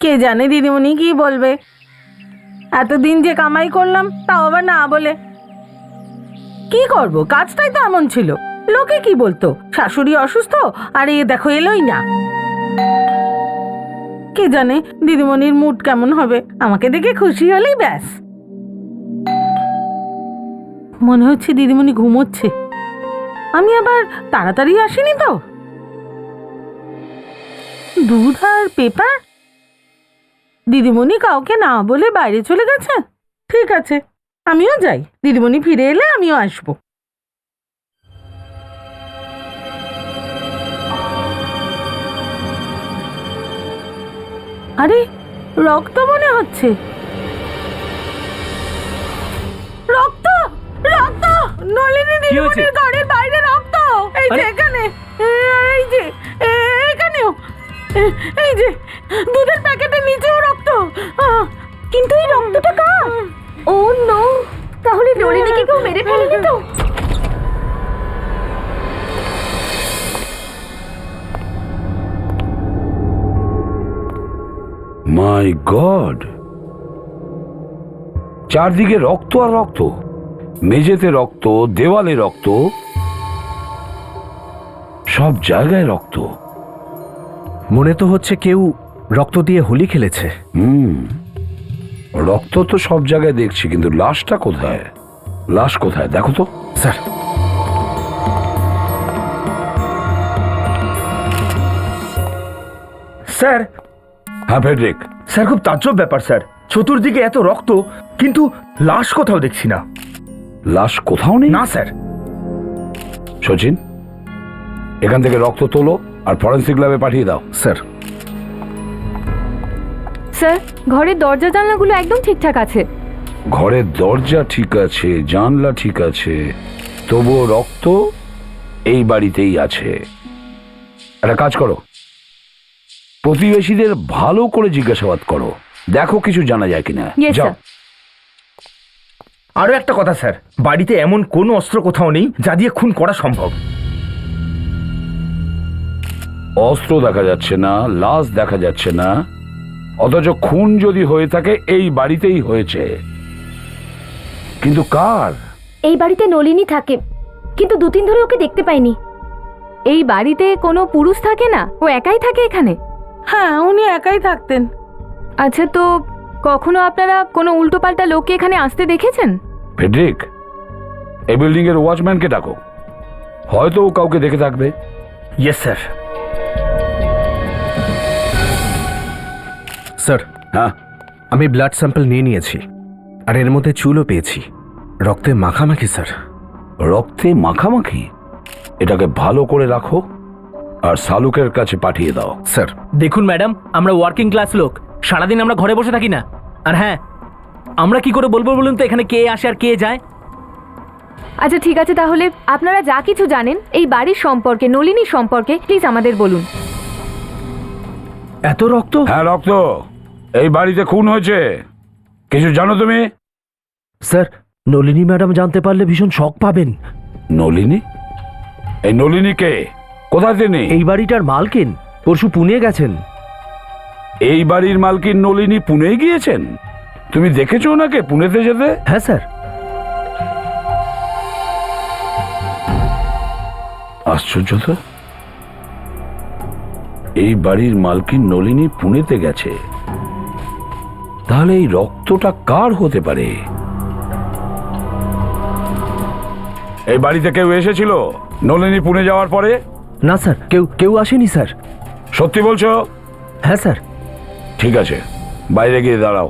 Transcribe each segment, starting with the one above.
কে জানে দিদিমণি কি বলবে। এতদিন যে কামাই করলাম তাও আবার না বলে। কি করব, কাজটাই তো এমন ছিল। লোকে কি বলতো, শাশুড়ি অসুস্থ আর এ দেখো এলোই না। কে জানে দিদিমণির মুড কেমন হবে, আমাকে দেখে খুশি হলেই ব্যাস। মনে হচ্ছে দিদিমণি ঘুমোচ্ছে। আমি আবার তাড়াতাড়ি আসিনি তো। দুধ আর পেপার, দিদিমণি কাউকে না বলে বাইরে চলে গেছে। ঠিক আছে, আমিও যাই, দিদিমণি ফিরে এলে আমিও আসবো। আরে রক্ত মনে হচ্ছে, রক্ত রক্ত, নলিনী দিদিমণির ঘরের বাইরে রক্ত। এই যে এখানে, এই যে এখানেও, এই যে দুধের প্যাকেটের নিচেও রক্ত। কিন্তু এই রক্তটা কার? ও নো, তাহলে নলিনীকে কেউ মেরে ফেলেনি তো? মাই গড, চারদিকে রক্ত আর রক্ত, মেঝেতে রক্ত, দেওয়ালে রক্ত, সব জায়গায় রক্ত। মনে তো হচ্ছে কেউ রক্ত দিয়ে হোলি খেলেছে। রক্ত তো সব জায়গায় দেখছি, কিন্তু লাশটা কোথায়? লাশ কোথায় দেখো তো। Sir, sir. হ্যাঁ ফেডরিক। স্যার, খুব তাজ্জব ব্যাপার স্যার, চতুর্দিকে এত রক্ত কিন্তু লাশ কোথাও দেখছি না। লাশ কোথাও নেই? না স্যার। সচিন, এখান থেকে রক্ত তোলো আর ফরেন্সিক ল্যাবে পাঠিয়ে দাও। স্যার। স্যার, ঘরের দরজা জানলাগুলো একদম ঠিকঠাক আছে। ঘরের দরজা ঠিক আছে, জানলা ঠিক আছে, তবুও রক্ত এই বাড়িতেই আছে। একটা কাজ করো, প্রতিবেশীদের ভালো করে জিজ্ঞাসাবাদ করো, দেখো কিছু জানা যায় কিনা। Yes, যাও। sir. আরো একটা কথা স্যার, বাড়িতে এমন কোনো অস্ত্র কোথাও নেই যা দিয়ে খুন করা সম্ভব। অস্ত্র দেখা যাচ্ছে না, লাশ দেখা যাচ্ছে না, অথচ খুন যদি হয়ে থাকে এই বাড়িতেই হয়েছে। কিন্তু কার? এই বাড়িতে নলিনী থাকে, কিন্তু দুদিন ধরে ওকে দেখতে পাইনি। এই বাড়িতে কোনো পুরুষ থাকে না, ও একাই থাকে এখানে। হ্যাঁ, উনি একাই থাকতেন। আচ্ছা, তো কখনো আপনারা কোনো উল্টোপাল্টা লোককে এখানে আসতে দেখেছেন? ফেডরিক, এই বিল্ডিং এর ওয়াচম্যানকে ডাকো, হয়তো ও কাউকে দেখে থাকবে। Yes sir. স্যার, হ্যাঁ, আমি ব্লাড স্যাম্পল নিয়েছি, আর এর মধ্যে চুলও পেয়েছি। রক্তে মাখামাখি স্যার। রক্তে মাখামাখি? এটাকে ভালো করে রাখো আর শালুকের কাছে পাঠিয়ে দাও। স্যার। দেখুন ম্যাডাম, আমরা ওয়ার্কিং ক্লাস লোক, সারাদিন আমরা ঘরে বসে থাকি না। আর হ্যাঁ, আমরা কি করে বলবো বলুন তো এখানে কে আসে আর কে যায়? আচ্ছা ঠিক আছে, তাহলে আপনারা যা কিছু জানেন এই বাড়ির সম্পর্কে, নলিনীর সম্পর্কে, প্লিজ আমাদের বলুন। এত রক্ত? হ্যাঁ, রক্ত। এই বাড়িতে খুন হয়েছে, কিছু জানো তুমি? স্যার, নলিনী ম্যাডাম জানতে পারলে ভীষণ শক পাবেন। নলিনী? এই নলিনী কে? কোথায় তিনি? এই বাড়িটার মালকিন, পরশু পুনে গেছেন। এই বাড়ির মালকিন নলিনী পুনে গিয়েছেন? তুমি দেখেছো ওনাকে পুনেতে যেতে? হ্যাঁ স্যার। আশ্চর্য তো, এই বাড়ির মালকিন নলিনী পুনেতে গেছে, তাহলে এই রক্তটা কার হতে পারে? এই বাড়িতে কেউ এসেছিল নলিনী পুনে যাওয়ার পরে? না স্যার, কেউ আসেনি স্যার। সত্যি বলছো? হ্যাঁ স্যার। ঠিক আছে, বাইরে গিয়ে দাঁড়াও।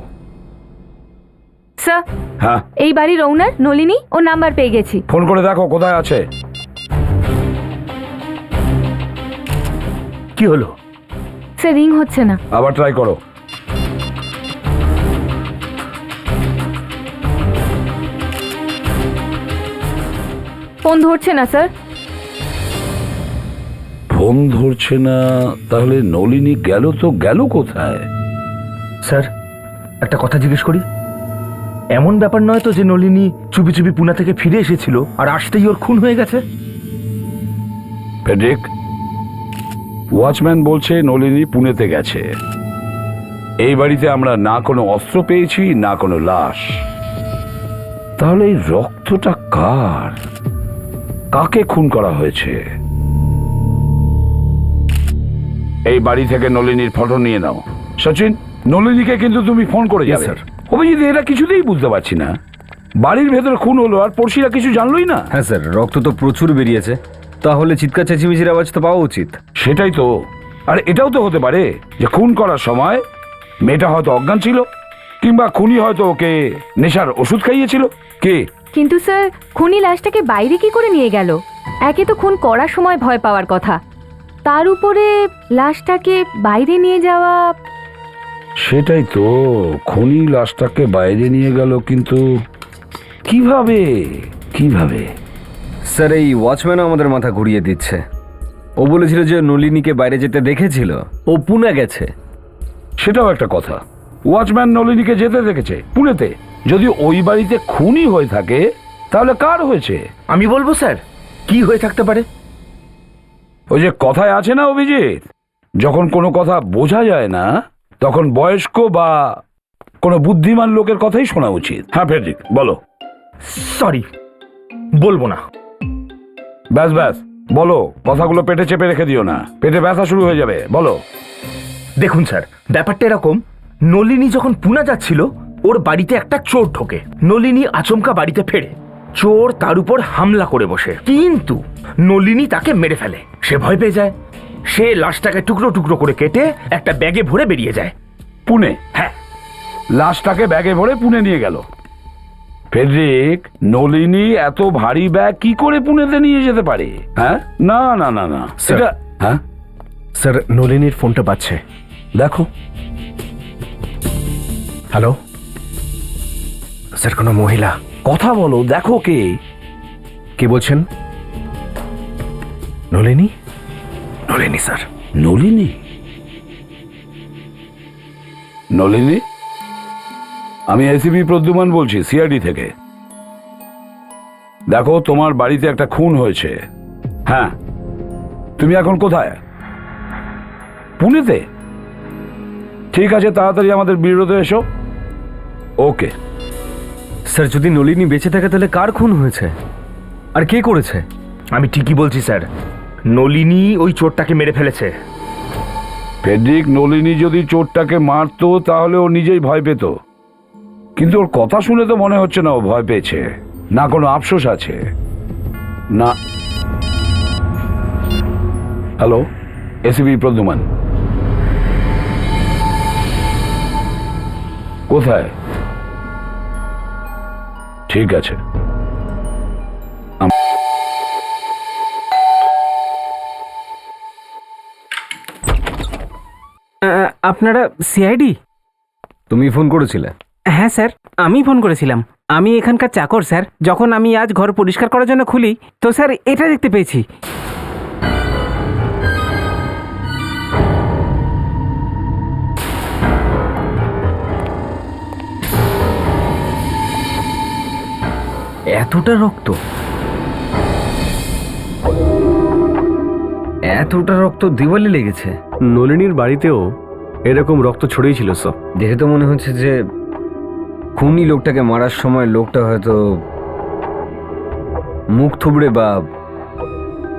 স্যার, হ্যাঁ, এই বাড়ির ওনার নলিনী, ও নাম্বার পেয়ে গেছি। ফোন করে দেখো কোথায় আছে। কি হলো? স্যার, রিং হচ্ছে না। আবার ট্রাই করো। ফোন ধরছে না স্যার। ফোন ধরছে না? তাহলে নলিনী গেল তো গেল কোথায়? স্যার, একটা কথা জিজ্ঞেস করি, এমন ব্যাপার নয় তো যে নলিনী চুপি চুপি পুনা থেকে ফিরে এসেছিল আর আসতেই ওর খুন হয়ে গেছে? ফেডরিক, ওয়াচম্যান বলছে নলিনী পুনেতে গেছে, এই বাড়িতে আমরা না কোনো অস্ত্র পেয়েছি না কোনো লাশ। তাহলে এই রক্তটা কার? কাকে খুন করা হয়েছে? এই বাড়ি থেকে নলিনীর ফটো নিয়ে নাও। সচিন, নলিনীকে কিন্তু তুমি ফোন করে যাবে। স্যার। অভিজিৎ, এটা কিছুতেই বুঝতে পারছি না, বাড়ির ভেতরে খুন হলো আর পড়শিরা কিছু জানলোই না। হ্যাঁ স্যার, রক্ত তো প্রচুর বেরিয়েছে, তাহলে চিৎকার চেঁচিমেচির আওয়াজ তো পাওয়া উচিত। সেটাই তো। আর এটাও তো হতে পারে যে খুন করার সময় মেয়েটা হয়তো অজ্ঞান ছিল, কিংবা খুনি হয়তো ওকে নেশার ওষুধ খাইয়েছিল। কে? কিন্তু স্যার, খুনি লাশটাকে বাইরে কি করে নিয়ে গেল? একে তো খুন করার সময় ভয় পাওয়ার কথা, তার উপরে লাশটাকে বাইরে নিয়ে যাওয়া। সেটাই তো, খুনি লাশটাকে বাইরে নিয়ে গেল, কিন্তু কিভাবে? কিভাবে? স্যার, এই ওয়াচম্যানও আমাদের মাথা ঘুরিয়ে দিচ্ছে। ও বলেছিল যে নলিনীকে বাইরে যেতে দেখেছিল, ও পুনে গেছে। সেটাও একটা কথা। ওয়াচম্যান নলিনীকে যেতে দেখেছে পুনেতে। যদি ওই বাড়িতে খুনি হয়ে থাকে তাহলে কার হয়েছে? আমি বলবো স্যার, কি হয়ে থাকতে পারে? ওই যে কথায় আছে না অভিজিৎ, যখন কোনো কথা বোঝা যায় না তখন বয়স্ক বা কোনো বুদ্ধিমান লোকের কথাই শোনা উচিত। হ্যাঁ ফেডরিক, বলো। সরি, বলবো না। ব্যাস ব্যাস, বলো। কথাগুলো পেটে চেপে রেখে দিও না, পেটে ব্যথা শুরু হয়ে যাবে। বলো। দেখুন স্যার, ব্যাপারটা এরকম, নলিনী যখন পুনা যাচ্ছিল ওর বাড়িতে একটা চোর ঢোকে। নলিনী আচমকা বাড়িতে ফেরে, চোর তার উপর হামলা করে বসে, কিন্তু নলিনী তাকে মেরে ফেলে। সে ভয় পেয়ে যায়, সে লাশটাকে টুকরো টুকরো করে কেটে একটা ব্যাগে ভরে বেরিয়ে যায়। পুনে? হ্যাঁ। লাশটাকে ব্যাগে ভরে পুনে নিয়ে গেল। ফেডরিক, নলিনী এত ভারী ব্যাগ কি করে পুনেতে নিয়ে যেতে পারে? হ্যাঁ, না না না না, স্যার। এটা হ্যাঁ স্যার, নলিনীর ফোনটা বাজছে। দেখো। হ্যালো স্যার, কোনো মহিলা? কথা বলো, দেখো কে। কে বলছেন? নলিনী? নলিনী স্যার। নলিনী? নলিনী, আমি এসিপি প্রদ্যুমান বলছি, সিআইডি থেকে। দেখো, তোমার বাড়িতে একটা খুন হয়েছে। হ্যাঁ, তুমি এখন কোথায়? পুনেতে? ঠিক আছে, তাড়াতাড়ি আমাদের বিরোধে এসো। ওকে। স্যার, যদি নলিনী বেঁচে থাকে তাহলে কার খুন হয়েছে আর কে করেছে? আমি ঠিকই বলছি স্যার, নলিনী ওই চোরটাকে মেরে ফেলেছে। ফেডরিক, নলিনী যদি চোরটাকে মারতো তাহলে ও নিজেই ভয় পেত, কিন্তু ওর কথা শুনে তো মনে হচ্ছে না ও ভয় পেয়েছে, না কোনো আফসোস আছে না। Hello, ACP Pradyuman. কোথায়? ঠিক আছে। আপনারা সিআইডি? তুমি ফোন করেছিলে? হ্যাঁ স্যার, আমি ফোন করেছিলাম। আমি এখানকার চাকর স্যার। যখন আমি আজ ঘর পরিষ্কার করার জন্য খুলি তো স্যার এটা দেখতে পেয়েছি। এতটা রক্ত? এতটা রক্ত দেওয়ালে লেগেছে? নলিনীর বাড়িতেও এরকম রক্ত ছড়িয়েছিল সব। দেখে তো মনে হচ্ছে যে খুনি লোকটাকে মারার সময় লোকটা হয়তো মুখ থুবড়ে বা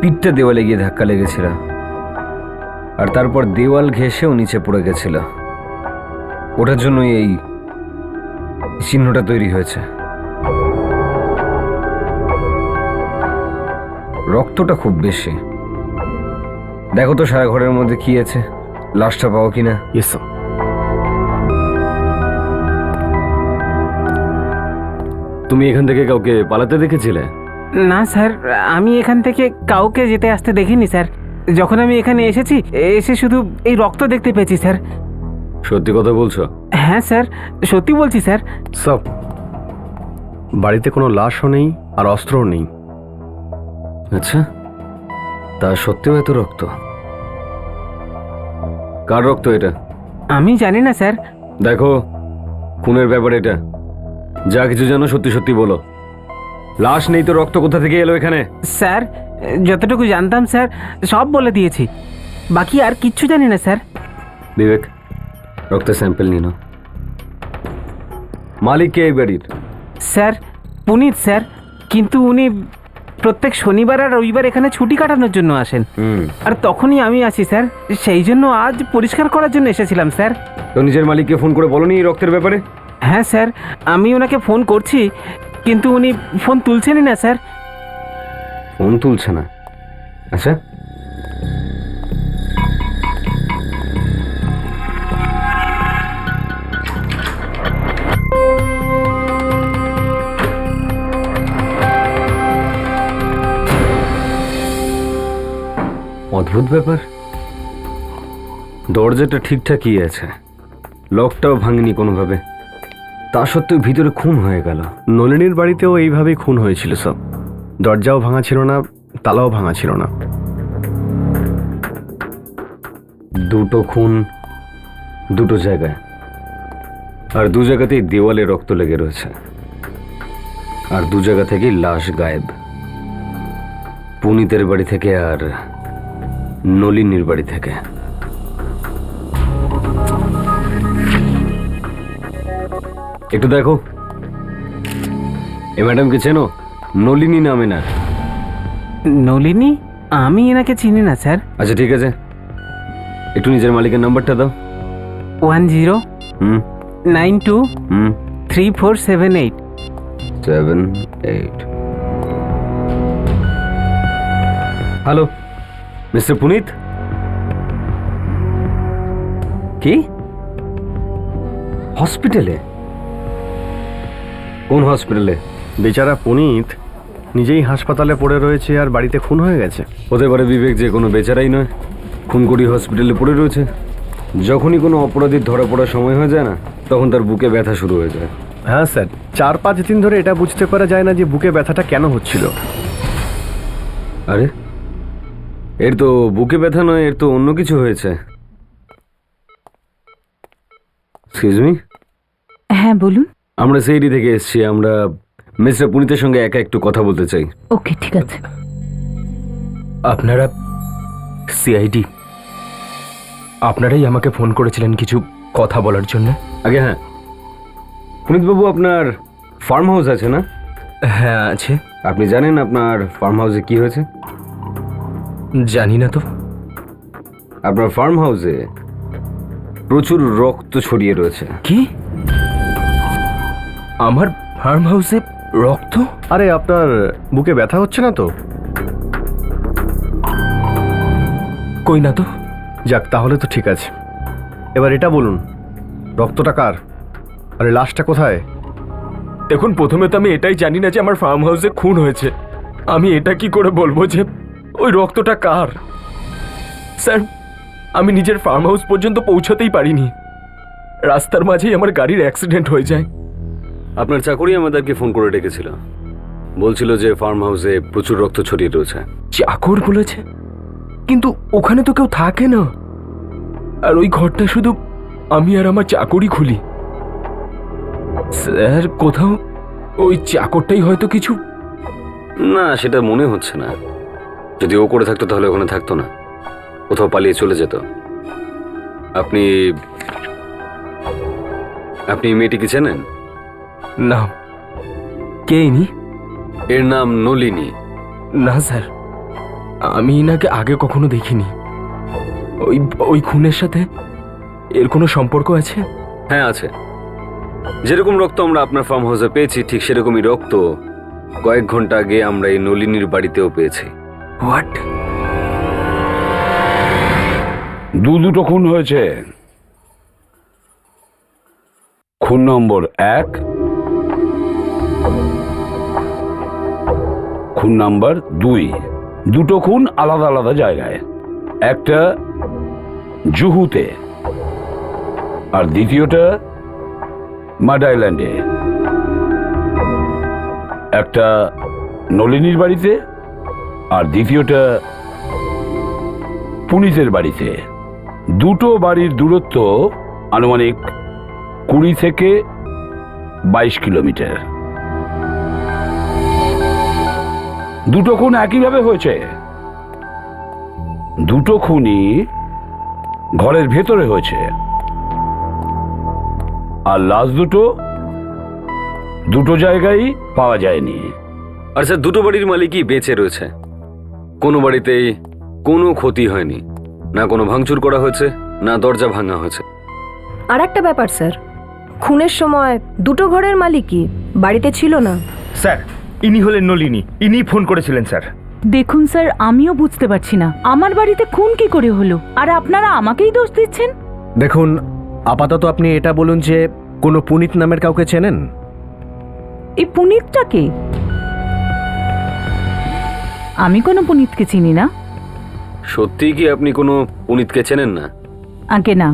পিঠটা দেওয়ালে গিয়ে ধাক্কা লেগেছিল, আর তারপর দেওয়াল ঘেঁষেও নিচে পড়ে গেছিল। ওটার জন্যই এই চিহ্নটা তৈরি হয়েছে। রক্তটা খুব বেশি। দেখো তো সারা ঘরের মধ্যে কি আছে, লাশটা পাও কিনা। Yes sir. তুমি এখান থেকে কাউকে পালাতে দেখেছিলে? না স্যার, আমি এখান থেকে কাউকে যেতে আসতে দেখিনি স্যার। যখন আমি এখানে এসেছি, এসে শুধু এই রক্ত দেখতে পেয়েছি স্যার। সত্যি কথা বলছো? হ্যাঁ স্যার, সত্যি বলছি স্যার। সব বাড়িতে কোনো লাশও নেই আর অস্ত্রও নেই। আচ্ছা, তা সত্যিও এত রক্ত? কার রক্ত এটা? আমি জানি না স্যার। দেখো, খুনের ব্যাপার এটা, যা কিছু জানো সত্যি সত্যি বলো। লাশ নেই তো রক্ত কোথা থেকে এলো এখানে? স্যার, যতটুকু জানতাম স্যার সব বলে দিয়েছি, বাকি আর কিচ্ছু জানি না স্যার। বিবেক, রক্তের স্যাম্পল নিয়ে নাও। মালিক কে এই বাড়ির? স্যার পুনিত স্যার, কিন্তু উনি প্রত্যেক শনিবার আর রবিবার এখানে ছুটি কাটানোর জন্য আসেন। আর তখনই আমি আসি স্যার, সেই জন্য আজ পরিষ্কার করার জন্য এসেছিলাম স্যার। তো নিজের মালিককে ফোন করে বলোনি এই রক্তের ব্যাপারে? হ্যাঁ স্যার, আমি ওনাকে ফোন করছি, কিন্তু উনি ফোন তুলছেনই না স্যার। ফোন তুলছে না? আচ্ছা, অদ্ভুত ব্যাপার। দরজাটা ঠিকঠাকই আছে, লকটাও ভাঙেনি কোনোভাবে, তা সত্ত্বেও ভিতরে খুন হয়ে গেল। নলিনীর বাড়িতেও এইভাবেই খুন হয়েছিল সব। দরজাও ভাঙা ছিল না, তালাও ভাঙা ছিল না। দুটো খুন দুটো জায়গায়, আর দু জায়গাতেই দেওয়ালে রক্ত লেগে রয়েছে, আর দু জায়গা থেকেই লাশ গায়েব। পুনিতের বাড়ি থেকে আর নলিনীর বাড়ি থেকে। একটু দেখো, এ ম্যাডামকে চেনো? নলিনী নামে না। নলিনী? আমি এনাকে চিনি না স্যার। আচ্ছা ঠিক আছে, একটু নিজের মালিকের নাম্বারটা দাও। 1092 3478। 78। Hello, mister Punit? কি হসপিটালে? কোন হসপিটালে? বেচারা পুনিত নিজেই হাসপাতালে পড়ে রয়েছে আর বাড়িতে খুন হয়ে গেছে। হতে পারে বিবেক যে কোনো বেচারাই নয়, খুন করি হসপিটালে পড়ে রয়েছে। যখনই কোনো অপরাধীর ধরা পড়ার সময় হয়ে যায় না, তখন তার বুকে ব্যথা শুরু হয়ে যায়। হ্যাঁ স্যার, 4-5 দিন ধরে এটা বুঝতে পারা যায় না যে বুকে ব্যথাটা কেন হচ্ছিল। আরে, এর তো বুকে ব্যথা নয়, এর তো অন্য কিছু হয়েছে। Excuse me? হ্যাঁ বলুন। আমরা সেইডি থেকে এসেছি, আমরা মিস্টার পুনিতের সঙ্গে একা একটু কথা বলতে চাই। ওকে ঠিক আছে। আপনারা সিআইডি? আপনারাই আমাকে ফোন করেছিলেন কিছু কথা বলার জন্য? আগে হ্যাঁ, পুনিতবাবু আপনার ফার্ম হাউস আছে না? হ্যাঁ আছে। আপনি জানেন আপনার ফার্ম হাউসে কি হয়েছে? জানি না তো। আপনার ফার্ম হাউসে প্রচুর রক্ত ছড়িয়ে রয়েছে। কি? আমার ফার্ম হাউসে রক্ত? আরে আপনার বুকে ব্যথা হচ্ছে না তো? কই না তো। যাক, তাহলে তো ঠিক আছে। এবার এটা বলুন, রক্তটা কার? আরে লাশটা কোথায়? দেখুন, প্রথমে তো আমি এটাই জানি না যে আমার ফার্ম হাউসে খুন হয়েছে। আমি এটা কি করে বলবো যে ওই রক্তটা কার? স্যার, আমি নিজের ফার্ম হাউস পর্যন্ত পৌঁছাতেই পারিনি, রাস্তার মাঝেই আমার গাড়ির অ্যাক্সিডেন্ট হয়ে যায়। আপনার চাকরি আমাদেরকে ফোন করে ডেকেছিল, বলছিল যে ফার্ম হাউসে প্রচুর রক্ত ছড়িয়ে রয়েছে। চাকর বলেছে? কিন্তু ওখানে তো কেউ থাকে না, আর ওই ঘরটা শুধু আমি আর আমার চাকরই খুলি। স্যার, কোথাও ওই চাকরটাই হয়তো কিছু। না, সেটা মনে হচ্ছে না। যদি ও করে থাকতো তাহলে ওখানে থাকতো না, কোথাও পালিয়ে চলে যেত। আপনি আপনি মেয়েটিকে চেনেন? না। কে ইনি? এর নাম নলিনী। না স্যার, আমি এনাকে আগে কখনো দেখিনি। ওই খুনের সাথে এর কোনো সম্পর্ক আছে? হ্যাঁ আছে। যেরকম রক্ত আমরা আপনার ফার্ম হাউসে পেয়েছি, ঠিক সেরকমই রক্ত কয়েক ঘন্টা আগে আমরা এই নলিনীর বাড়িতেও পেয়েছি। হোয়াট? দুটো খুন হয়েছে। খুন নম্বর 1, খুন নাম্বার 2। দুটো খুন আলাদা আলাদা জায়গায়, একটা জুহুতে আর দ্বিতীয়টা মাড আইল্যান্ডে। একটা নলিনীর বাড়িতে আর দ্বিতীয়টা পুনিতের বাড়িতে। দুটো বাড়ির দূরত্ব আনুমানিক 20 থেকে 22 কিলোমিটার। দুটো খুন একইভাবে হয়েছে। দুটো খুনই ঘরের ভেতরে হয়েছে। আর লাশ দুটো জায়গায় পাওয়া যায়নি। আর স্যার দুটো বাড়ির মালিকই বেঁচে রয়েছে, কোনো বাড়িতেই কোনো ক্ষতি হয়নি, না কোনো ভাঙচুর করা হয়েছে, না দরজা ভাঙা হয়েছে। আর একটা ব্যাপার স্যার, খুনের সময় দুটো ঘরের মালিকই বাড়িতে ছিল না। স্যার ইনি হলেন নলিনী, ইনি ফোন করেছিলেন স্যার। দেখুন স্যার, আমিও বুঝতে পারছি না আমার বাড়িতে খুন কি করে হলো, আর আপনারা আমাকেই দোষ দিচ্ছেন। দেখুন, আপাতত আপনি এটা বলুন যে কোনো পুনিত নামের কাউকে চেনেন? এই পুনিতটা কে? আমি কোনো পুনিতকে চিনি না। সত্যিই কি আপনি কোনো পুনিতকে চেনেন না? আগে না।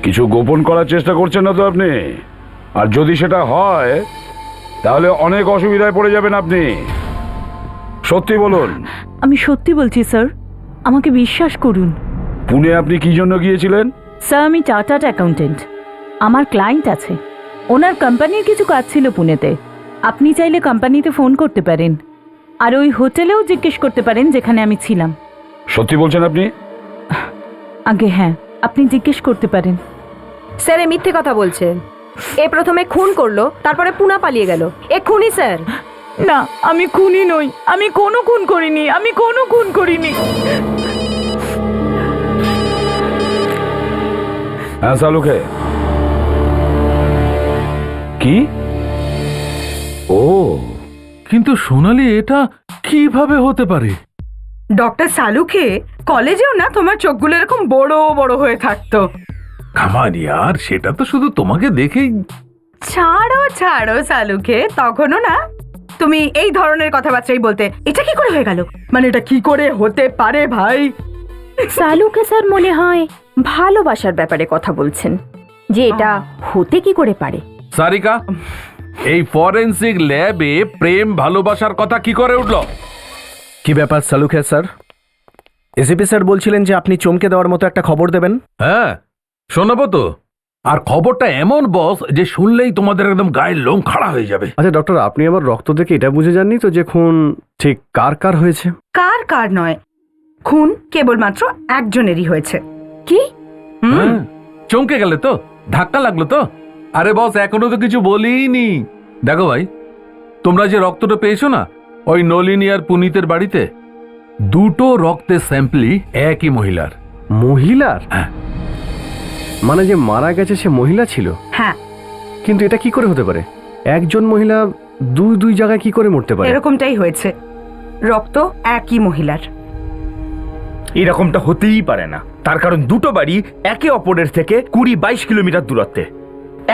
কিছু গোপন করার চেষ্টা করছেন না তো আপনি? আর যদি সেটা হয় তাহলে অনেক অসুবিধায় পড়ে যাবেন আপনি। সত্যি বলুন। আমি সত্যি বলছি স্যার, আমাকে বিশ্বাস করুন। পুনে আপনি কি জন্য গিয়েছিলেন? স্যার আমি চার্টার্ড অ্যাকাউন্টেন্ট, আমার ক্লায়েন্ট আছে, ওনার কোম্পানির কিছু কাজ ছিল পুনেতে। আপনি চাইলে কোম্পানিতে ফোন করতে পারেন, আর ওই হোটেলেও জিজ্ঞেস করতে পারেন যেখানে আমি ছিলাম। সত্যি বলছেন আপনি? আগে হ্যাঁ, আপনি জিজ্ঞেস করতে পারেন। স্যার এ মিথ্যে কথা বলছে। এ প্রথমে খুন করলো, তারপরে পুনা পালিয়ে গেল। এ খুনি স্যার। না, আমি খুনি নই, আমি কোনো খুন করিনি, আমি কোনো খুন করিনি। হ্যাঁ সালুকে, কি? ও, কিন্তু সোনালি, এটা কিভাবে হতে পারে? ডক্টর সালুকে কলেজেও না তোমার চোখগুলো এরকম বড় বড় হয়ে থাকতো। কামান ইয়ার, সেটা তো শুধু তোমাকে দেখেই। ছাড়ো ছাড়ো সালুকে, তখনও না তুমি এই ধরনের কথাবার্তাই বলতে। এটা কি করে হয়ে গেল, মানে এটা কি করে হতে পারে ভাই? সালুকে স্যার মনে হয় ভালোবাসার ব্যাপারে কথা বলছেন, যে এটা হতে কি করে পারে। সারিকা, এই ফরেনসিক ল্যাবে প্রেম ভালোবাসার কথা কি করে উঠলো? কি ব্যাপার সালুকে স্যার? এসিপি স্যার বলছিলেন যে আপনি চমকে দেওয়ার মতো একটা খবর দেবেন। হ্যাঁ, শোনাবো তো। আর খবরটা এমন বস যে শুনলেই তোমাদের একদম গায়ের লোম খাড়া হয়ে যাবে। আচ্ছা ডক্টর, আপনি আবার রক্ত দেখে এটা বুঝে যাননি তো যে খুন ঠিক কার কার হয়েছে? কার কার নয়, খুন কেবলমাত্র একজনেরই হয়েছে। কি? হ্যাঁ, চমকে গেলে তো? ধাক্কা লাগলো তো? আরে বস, এখনো তো কিছু বলিনি। দেখো ভাই, তোমরা যে রক্তটা পেয়েছো না, ওই নলিনী আর পুনিতের বাড়িতে দুটো রক্তের স্যাম্পলই একই মহিলার। মহিলার? হ্যাঁ। মানে যে মারা গেছে সে মহিলা ছিল? হ্যাঁ। কিন্তু এটা কি করে হতে পারে? একজন মহিলা দুই জায়গায় কি করে মরতে পারে? এরকমটাই হয়েছে, রক্ত একই মহিলার। এরকমটা হতেই পারে না, তার কারণ দুটো বাড়ি একে অপরের থেকে 20-22 কিলোমিটার দূরত্বে।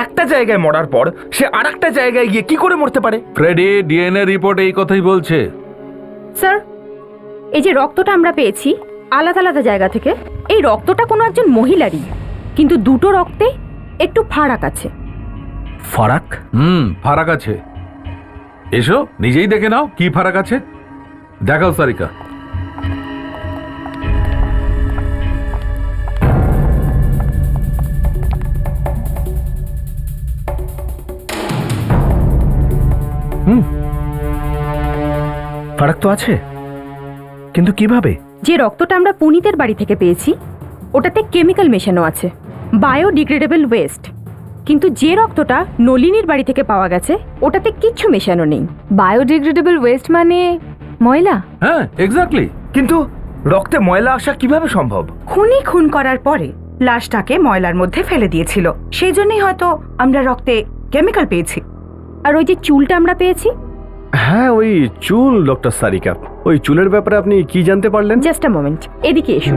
একটা জায়গায় মরার পর সে আর একটা জায়গায় গিয়ে কি করে মরতে পারে? ফ্রেডি, ডিএনএ রিপোর্ট এই কথাই বলছে। স্যার, এই যে রক্তটা আমরা পেয়েছি আলাদা আলাদা জায়গা থেকে, এই রক্তটা কোনো একজন মহিলারই, কিন্তু দুটো রক্তে একটু ফারাক আছে। ফারাক? ফারাক আছে। এসো নিজেই দেখে নাও কি ফারাক আছে। দেখাও সারিকা। ফারাক তো আছে, কিন্তু কিভাবে? যে রক্তটা আমরা পুনিতের বাড়ি থেকে পেয়েছি ওটাতে কেমিক্যাল মেশানো আছে, বায়োডিগ্রেডেবল ওয়েস্ট। কিন্তু যে রক্তটা নলিনীর বাড়ি থেকে পাওয়া গেছে ওটাতে কিচ্ছু মেশানো নেই। বায়োডিগ্রেডেবল ওয়েস্ট মানে ময়লা? হ্যাঁ, এক্স্যাক্টলি। কিন্তু রক্তে ময়লা আসা কিভাবে সম্ভব? খুনি খুন করার পরে লাশটাকে ময়লার মধ্যে ফেলে দিয়েছিল, সেই জন্যই হয়তো আমরা রক্তে কেমিক্যাল পেয়েছি। আর ওই যে চুলটা আমরা পেয়েছি? হ্যাঁ, ওই চুল। ডক্টর সারিকা, ওই চুলের ব্যাপারে আপনি কি জানতে পারলেন? জাস্ট আ মোমেন্ট, এদিকে এসো।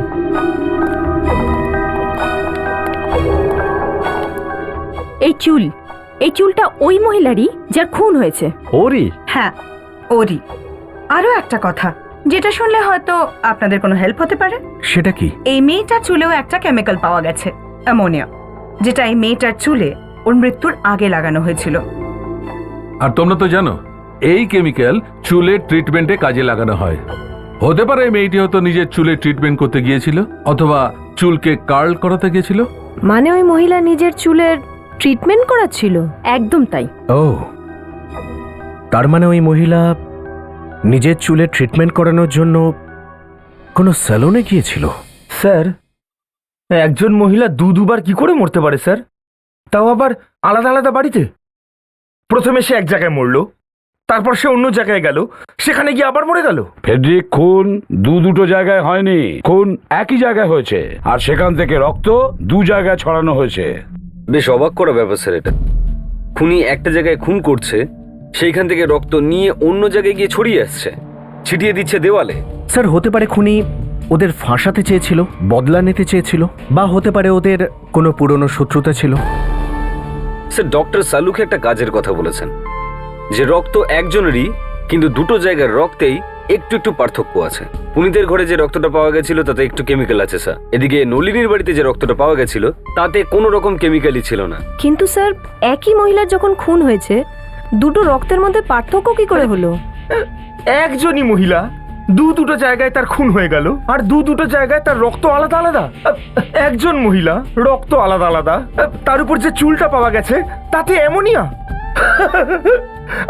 এই চুলটা ওই মহিলারই যার খুন হয়েছে। ওরই? হ্যাঁ, ওরই। আরো একটা কথা যেটা শুনলে হয়তো আপনাদের কোনো হেল্প হতে পারে। সেটা কি? এই মেয়েটার চুলেও একটা কেমিক্যাল পাওয়া গেছে, অ্যামোনিয়া, যেটা এই মেয়েটার চুলে ওর মৃত্যুর আগে লাগানো হয়েছিল। আর তোমরা তো জানো এই কেমিক্যাল চুলের ট্রিটমেন্টে কাজে লাগানো হয়। হতে পারে এই মেয়েটি হয়তো নিজের চুলের ট্রিটমেন্ট করতে গিয়েছিল, অথবা চুলকে কার্ল করাতে গিয়েছিল। মানে ওই মহিলা নিজের চুলের ট্রিটমেন্ট করাচ্ছিল? একদম তাই। ও, তার মানে ওই মহিলা নিজের চুলে ট্রিটমেন্ট করানোর জন্য কোনো স্যালনে গিয়েছিল? স্যার, একজন মহিলা দুবার কি করে মরতে পারে স্যার? তাও আবার আলাদা আলাদা বাড়িতে। প্রথমে সে এক জায়গায় মরলো, তারপর সে অন্য জায়গায় গেল, সেখানে গিয়ে আবার মরে গেল। ফেডরিক, খুন দুটো জায়গায় হয়নি, খুন একই জায়গায় হয়েছে, আর সেখান থেকে রক্ত 2 জায়গায় ছড়ানো হয়েছে। বেশ অবাক করা ব্যাপার স্যার এটা। খুনি একটা জায়গায় খুন করছে, সেইখান থেকে রক্ত নিয়ে অন্য জায়গায় গিয়ে ছড়িয়ে আসছে, ছিটিয়ে দিচ্ছে দেওয়ালে। স্যার হতে পারে খুনি ওদের ফাঁসাতে চেয়েছিল, বদলা নিতে চেয়েছিল, বা হতে পারে ওদের কোনো পুরনো শত্রুতা ছিল। স্যার, ডক্টর সালুকে একটা কাজের কথা বলেছেন, যে রক্ত একজনেরই, কিন্তু 2 জায়গার রক্তেই একটু একটু পার্থক্য আছে। পুনিতের ঘরে যে রক্তটা পাওয়া গেছিল তাতে একটু কেমিক্যাল আছে স্যার। এদিকে নলিনীর বাড়িতে যে রক্তটা পাওয়া গেছিল তাতে কোনো রকম কেমিক্যালই ছিল না। কিন্তু স্যার, একই মহিলার যখন খুন হয়েছে, দুটো রক্তের মধ্যে পার্থক্য কি করে হলো? একজনই মহিলা দুটো জায়গায় তার খুন হয়ে গেল, আর দুটো জায়গায় তার রক্ত আলাদা আলাদা। একজন মহিলা, রক্ত আলাদা আলাদা, তার উপর যে চুলটা পাওয়া গেছে তাতে অ্যামোনিয়া।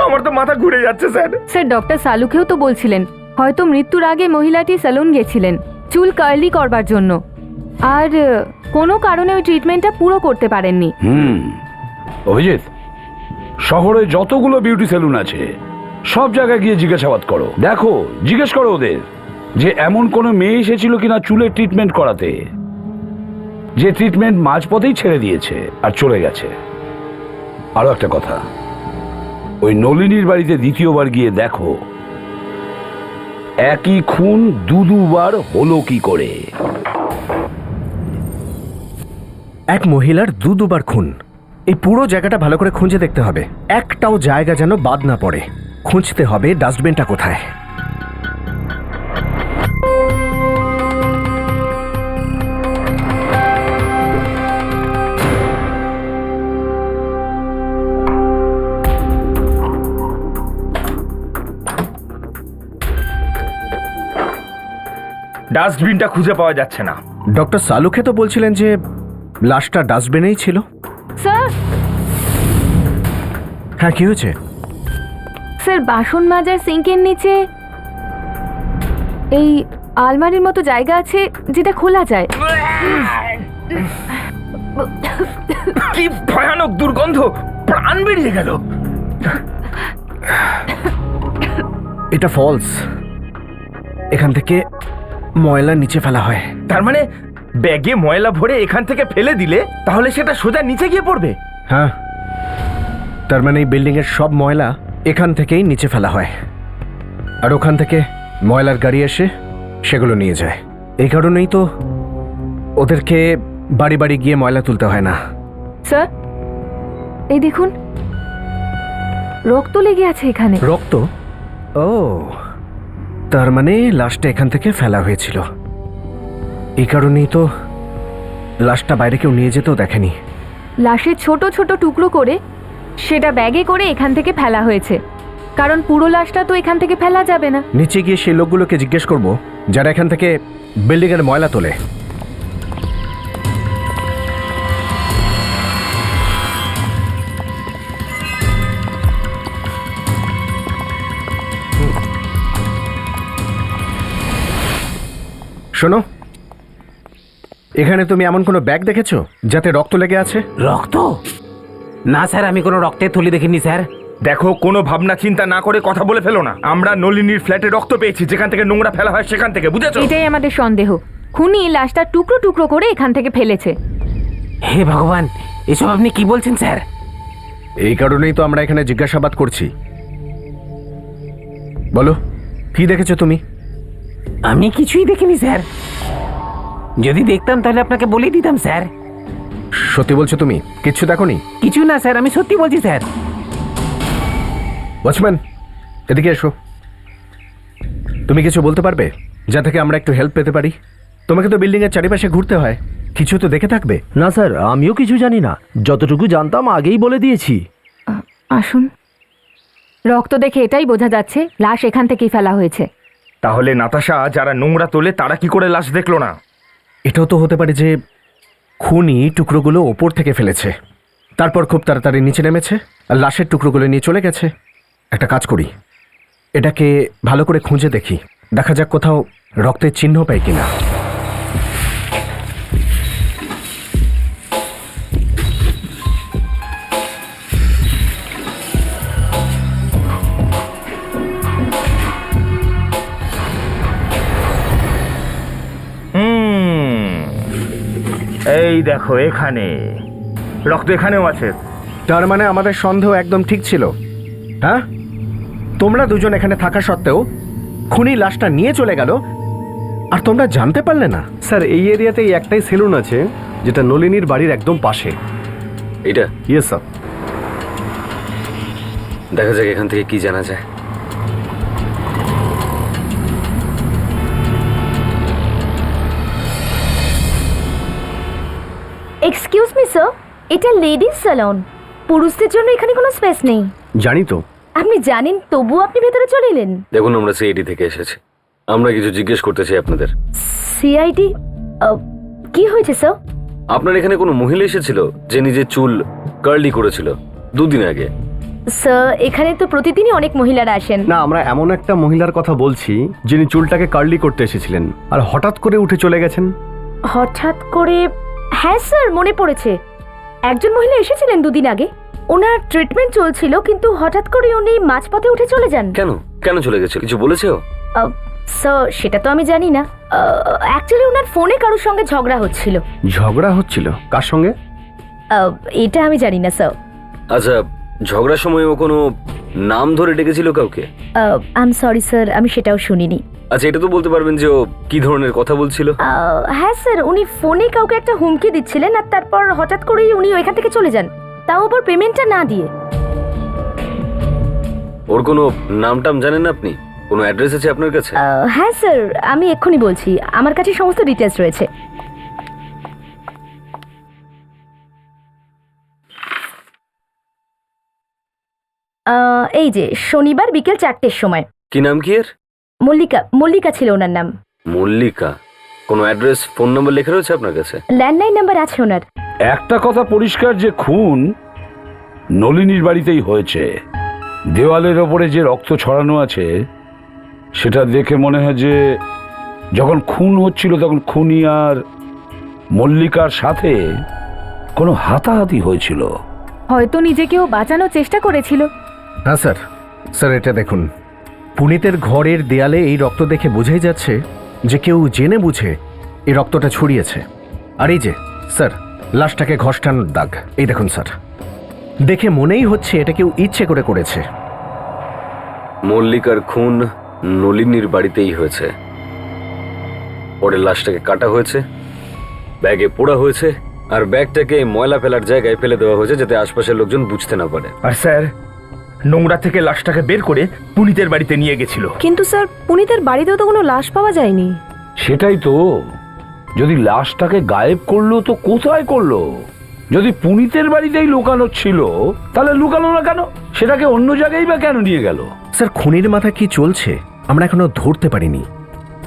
আমার তো মাথা ঘুরে যাচ্ছে স্যার। স্যার, ডক্টর সালুকেও তো বলছিলেন হয়তো মৃত্যুর আগে মহিলাটি সেলুন গেছিলেন চুল কার্লি করবার জন্য, আর কোনো কারণে ওই ট্রিটমেন্টটা পুরো করতে পারেননি। অভিজিৎ, শহরে যতগুলো বিউটি সেলুন আছে সব জায়গায় গিয়ে জিজ্ঞাসাবাদ করো, দেখো, জিজ্ঞেস করো ওদের যে এমন কোনো মেয়ে এসেছিল কিনা চুলের ট্রিটমেন্ট করাতে, যে ট্রিটমেন্ট মাঝপথেই ছেড়ে দিয়েছে আর চলে গেছে। আরো একটা কথা, ওই নলিনীর বাড়িতে দ্বিতীয়বার গিয়ে দেখো একই খুন 2বার হলো কি করে। এক মহিলার 2বার খুন, এই পুরো জায়গাটা ভালো করে খুঁজে দেখতে হবে, একটাও জায়গা যেন বাদ না পড়ে। খুঁজতে হবে ডাস্টবিনটা কোথায়। ডাস্টবিনটা খুঁজে পাওয়া যাচ্ছে না। ডক্টর সালুকে তো বলছিলেন যে লাশটা ডাস্টবিনেই ছিল। স্যার, হ্যাঁ, কি হয়েছে? স্যার, বাসন মাজার সিঙ্কের নিচে এই আলমারির মতো জায়গা আছে যেটা খোলা যায়। কি ভয়ানক দুর্গন্ধ, প্রাণ বেরিয়ে গেল। এটা ফলস, এখান থেকে ময়লা নিচে ফেলা হয়। তার মানে ব্যাগে ময়লা ভরে এখান থেকে ফেলে দিলে তাহলে সেটা সোজা নিচে গিয়ে পড়বে। হ্যাঁ, তার মানে এই বিল্ডিং এর সব ময়লা এখান থেকেই নিচে ফেলা হয়, আর ওখান থেকে ময়লার গাড়ি এসে সেগুলো নিয়ে যায়। এই কারণেই তো ওদেরকে বাড়ি বাড়ি গিয়ে ময়লা তুলতে হয় না। স্যার, এই দেখুন, রক্ত লেগে আছে এখানে। রক্ত? ও, তার মানে লাশটা এখান থেকে ফেলা হয়েছিল। এই কারণেই তো লাশটা বাইরে কেউ নিয়ে যেতেও দেখেনি। লাশের ছোট ছোট টুকরো করে সেটা ব্যাগে করে এখান থেকে ফেলা হয়েছে, কারণ পুরো লাশটা তো এখান থেকে ফেলা যাবে না। নিচে গিয়ে সেই লোকগুলোকে জিজ্ঞেস করব যারা এখান থেকে বিল্ডিং এর ময়লা তোলে। শোনো, এখানে তুমি এমন কোনো ব্যাগ দেখেছো যাতে রক্ত লেগে আছে? রক্ত? না স্যার, আমি কোনো রক্তের থলি দেখিনি স্যার। দেখো, কোনো ভাবনা চিন্তা না করে কথা বলে ফেলো না। আমরা নলিনীর ফ্ল্যাটে রক্ত পেয়েছি, যেখান থেকে নোংরা ফেলা হয় সেখান থেকে, বুঝেছো? এটাই আমাদের সন্দেহ। খুনি লাশটা টুকরো টুকরো করে এখান থেকে ফেলেছে। হে ভগবান, এসব আপনি কি বলছেন স্যার? এই কারণেই তো আমরা এখানে জিজ্ঞাসাবাদ করছি। বলো, কি দেখেছো তুমি? আমি কিছুই দেখিনি স্যার। যদি দেখতাম তাহলে আপনাকে বলেই দিতাম স্যার। সত্যি বলছো তুমি? কিচ্ছু দেখোনি? কিছু না স্যার, আমি সত্যি বলছি স্যার। ওয়াচম্যান, এদিকে এসো। তুমি কিছু বলতে পারবে যা থেকে আমরা একটু হেল্প পেতে পারি? তোমাকে তো বিল্ডিং এর চারিপাশে ঘুরতে হয়, কিছু তো দেখে থাকবে। না স্যার, আমিও কিছু জানি না, যতটুকু জানতাম আগেই বলে দিয়েছি। আসুন, রক্ত দেখে এটাই বোঝা যাচ্ছে লাশ এখান থেকেই ফেলা হয়েছে। তাহলে নাতাশা যারা নোংরা তোলে তারা কি করে লাশ দেখলো না? এটাও তো হতে পারে যে খুনি টুকরোগুলো ওপর থেকে ফেলেছে, তারপর খুব তাড়াতাড়ি নিচে নেমেছে আর লাশের টুকরোগুলো নিয়ে চলে গেছে। একটা কাজ করি, এটাকে ভালো করে খুঁজে দেখি, দেখা যাক কোথাও রক্তের চিহ্ন পাই কিনা। এই দেখো এখানে রক্ত এখানেও আছে। তার মানে আমাদের সন্দেহ একদম ঠিক ছিল, হ্যাঁ? তোমরা দুজন এখানে থাকা সত্ত্বেও খুনি লাশটা নিয়ে চলে গেল, আর তোমরা জানতে পারলে না? স্যার এই এরিয়াতে একটাই সেলুন আছে যেটা নলিনীর বাড়ির একদম পাশে। এটা ইয়েস স্যার। দেখা যাক এখান থেকে কি জানা যায়। এক্সকিউজ মি স্যার, এটা লেডিস স্যালন, পুরুষদের জন্য এখানে কোনো স্পেস নেই। জানি তো। আপনি জানেন তবুও আপনি ভেতরে চলে এলেন? দেখুন, আমরা সিআইডি থেকে এসেছি, আমরা কিছু জিজ্ঞেস করতে চাই আপনাদের। সিআইডি? কি হয়েছে স্যার? আপনার এখানে কোনো মহিলা এসেছিল যে নিজের চুল কার্লি করেছিল 2 দিন আগে? স্যার এখানে তো প্রতিদিনই অনেক মহিলারা আসেন। না, আমরা এমন একটা মহিলার কথা বলছি যিনি চুলটাকে কার্লি করতে এসেছিলেন আর হঠাৎ করে উঠে চলে গেছেন। হঠাৎ করে? হ্যাঁ স্যার, মনে পড়েছে। একজন মহিলা এসেছিলেন 2 দিন আগে, ওনার ট্রিটমেন্ট চলছিল, কিন্তু হঠাৎ করে উনি মাঝপথে উঠে চলে যান। কেন কেন চলে গেছে? কিছু বলেছে ও? স্যার সেটা তো আমি জানি না। অ্যাকচুয়ালি ওনার ফোনে কারোর সঙ্গে ঝগড়া হচ্ছিল। ঝগড়া হচ্ছিল? কার সঙ্গে? এটা আমি জানি না স্যার। আচ্ছা, ঝগড়ার সময় ও কোনো নাম ধরে ডেকেছিল কাউকে? আই এম সরি স্যার, আমি সেটাও শুনিনি। আচ্ছা, এটা তো বলতে পারবেন যে ও কি ধরনের কথা বলছিল? হ্যাঁ স্যার, উনি ফোনে কাউকে একটা হুমকি দিচ্ছিলেন, আর তারপর হঠাৎ করেই উনি ওইখান থেকে চলে যান, তাও আবার পেমেন্টটা না দিয়ে। ওর কোনো নাম টাম জানেন আপনি? কোনো অ্যাড্রেস আছে আপনার কাছে? হ্যাঁ স্যার, আমি এক্ষুনি বলছি, আমার কাছে সমস্ত ডিটেলস রয়েছে। এই যে শনিবার বিকেল 4টের সময়। কি নাম কি এর? মল্লিকা ছিল ওনার নাম। মল্লিকা? কোনো অ্যাড্রেস, ফোন নাম্বার লেখা রয়েছে আপনার কাছে? ল্যান্ডলাইন নাম্বার আছে ওনার। একটা কথা পরিষ্কার যে খুন নলিনীর বাড়িতেই হয়েছে। দেওয়ালের ওপরে যে রক্ত ছড়ানো আছে সেটা দেখে মনে হয় যে যখন খুন হচ্ছিল তখন খুনি আর মল্লিকার সাথে কোনো হাতাহাতি হয়েছিল। হয়তো নিজেকেও বাঁচানোর চেষ্টা করেছিল। হ্যাঁ স্যার। স্যার এটা দেখুন, পুনিতের ঘরের দেয়ালে এই রক্ত দেখে বোঝাই যাচ্ছে যে কেউ জেনে বুঝে এই রক্তটা ছড়িয়েছে। আর এই যে স্যার, লাশটাকে ঘষ্টানোর দাগ, এই দেখুন স্যার, দেখে মনেই হচ্ছে এটা কেউ ইচ্ছে করে করেছে। মল্লিকার খুন নলিনীর বাড়িতেই হয়েছে। পরে লাশটাকে কাটা হয়েছে, ব্যাগে পোড়া হয়েছে, আর ব্যাগটাকে ময়লা ফেলার জায়গায় ফেলে দেওয়া হয়েছে যাতে আশপাশের লোকজন বুঝতে না পারে। আর স্যার নোংরা থেকে লাশটাকে বের করে পুনিতের বাড়িতে নিয়ে গেছিল। কিন্তু স্যার পুনিতের বাড়িতেও তো কোনো লাশ পাওয়া যায়নি। সেটাই তো, যদি লাশটাকে গায়েব করলো তো কোথায় করলো? যদি পুনিতের বাড়িতেই লুকানো ছিল তাহলে লুকানো না কেন? সেটাকে অন্য জায়গায় বা কেন নিয়ে গেল? স্যার খুনির মাথা কি চলছে আমরা এখনো ধরতে পারিনি।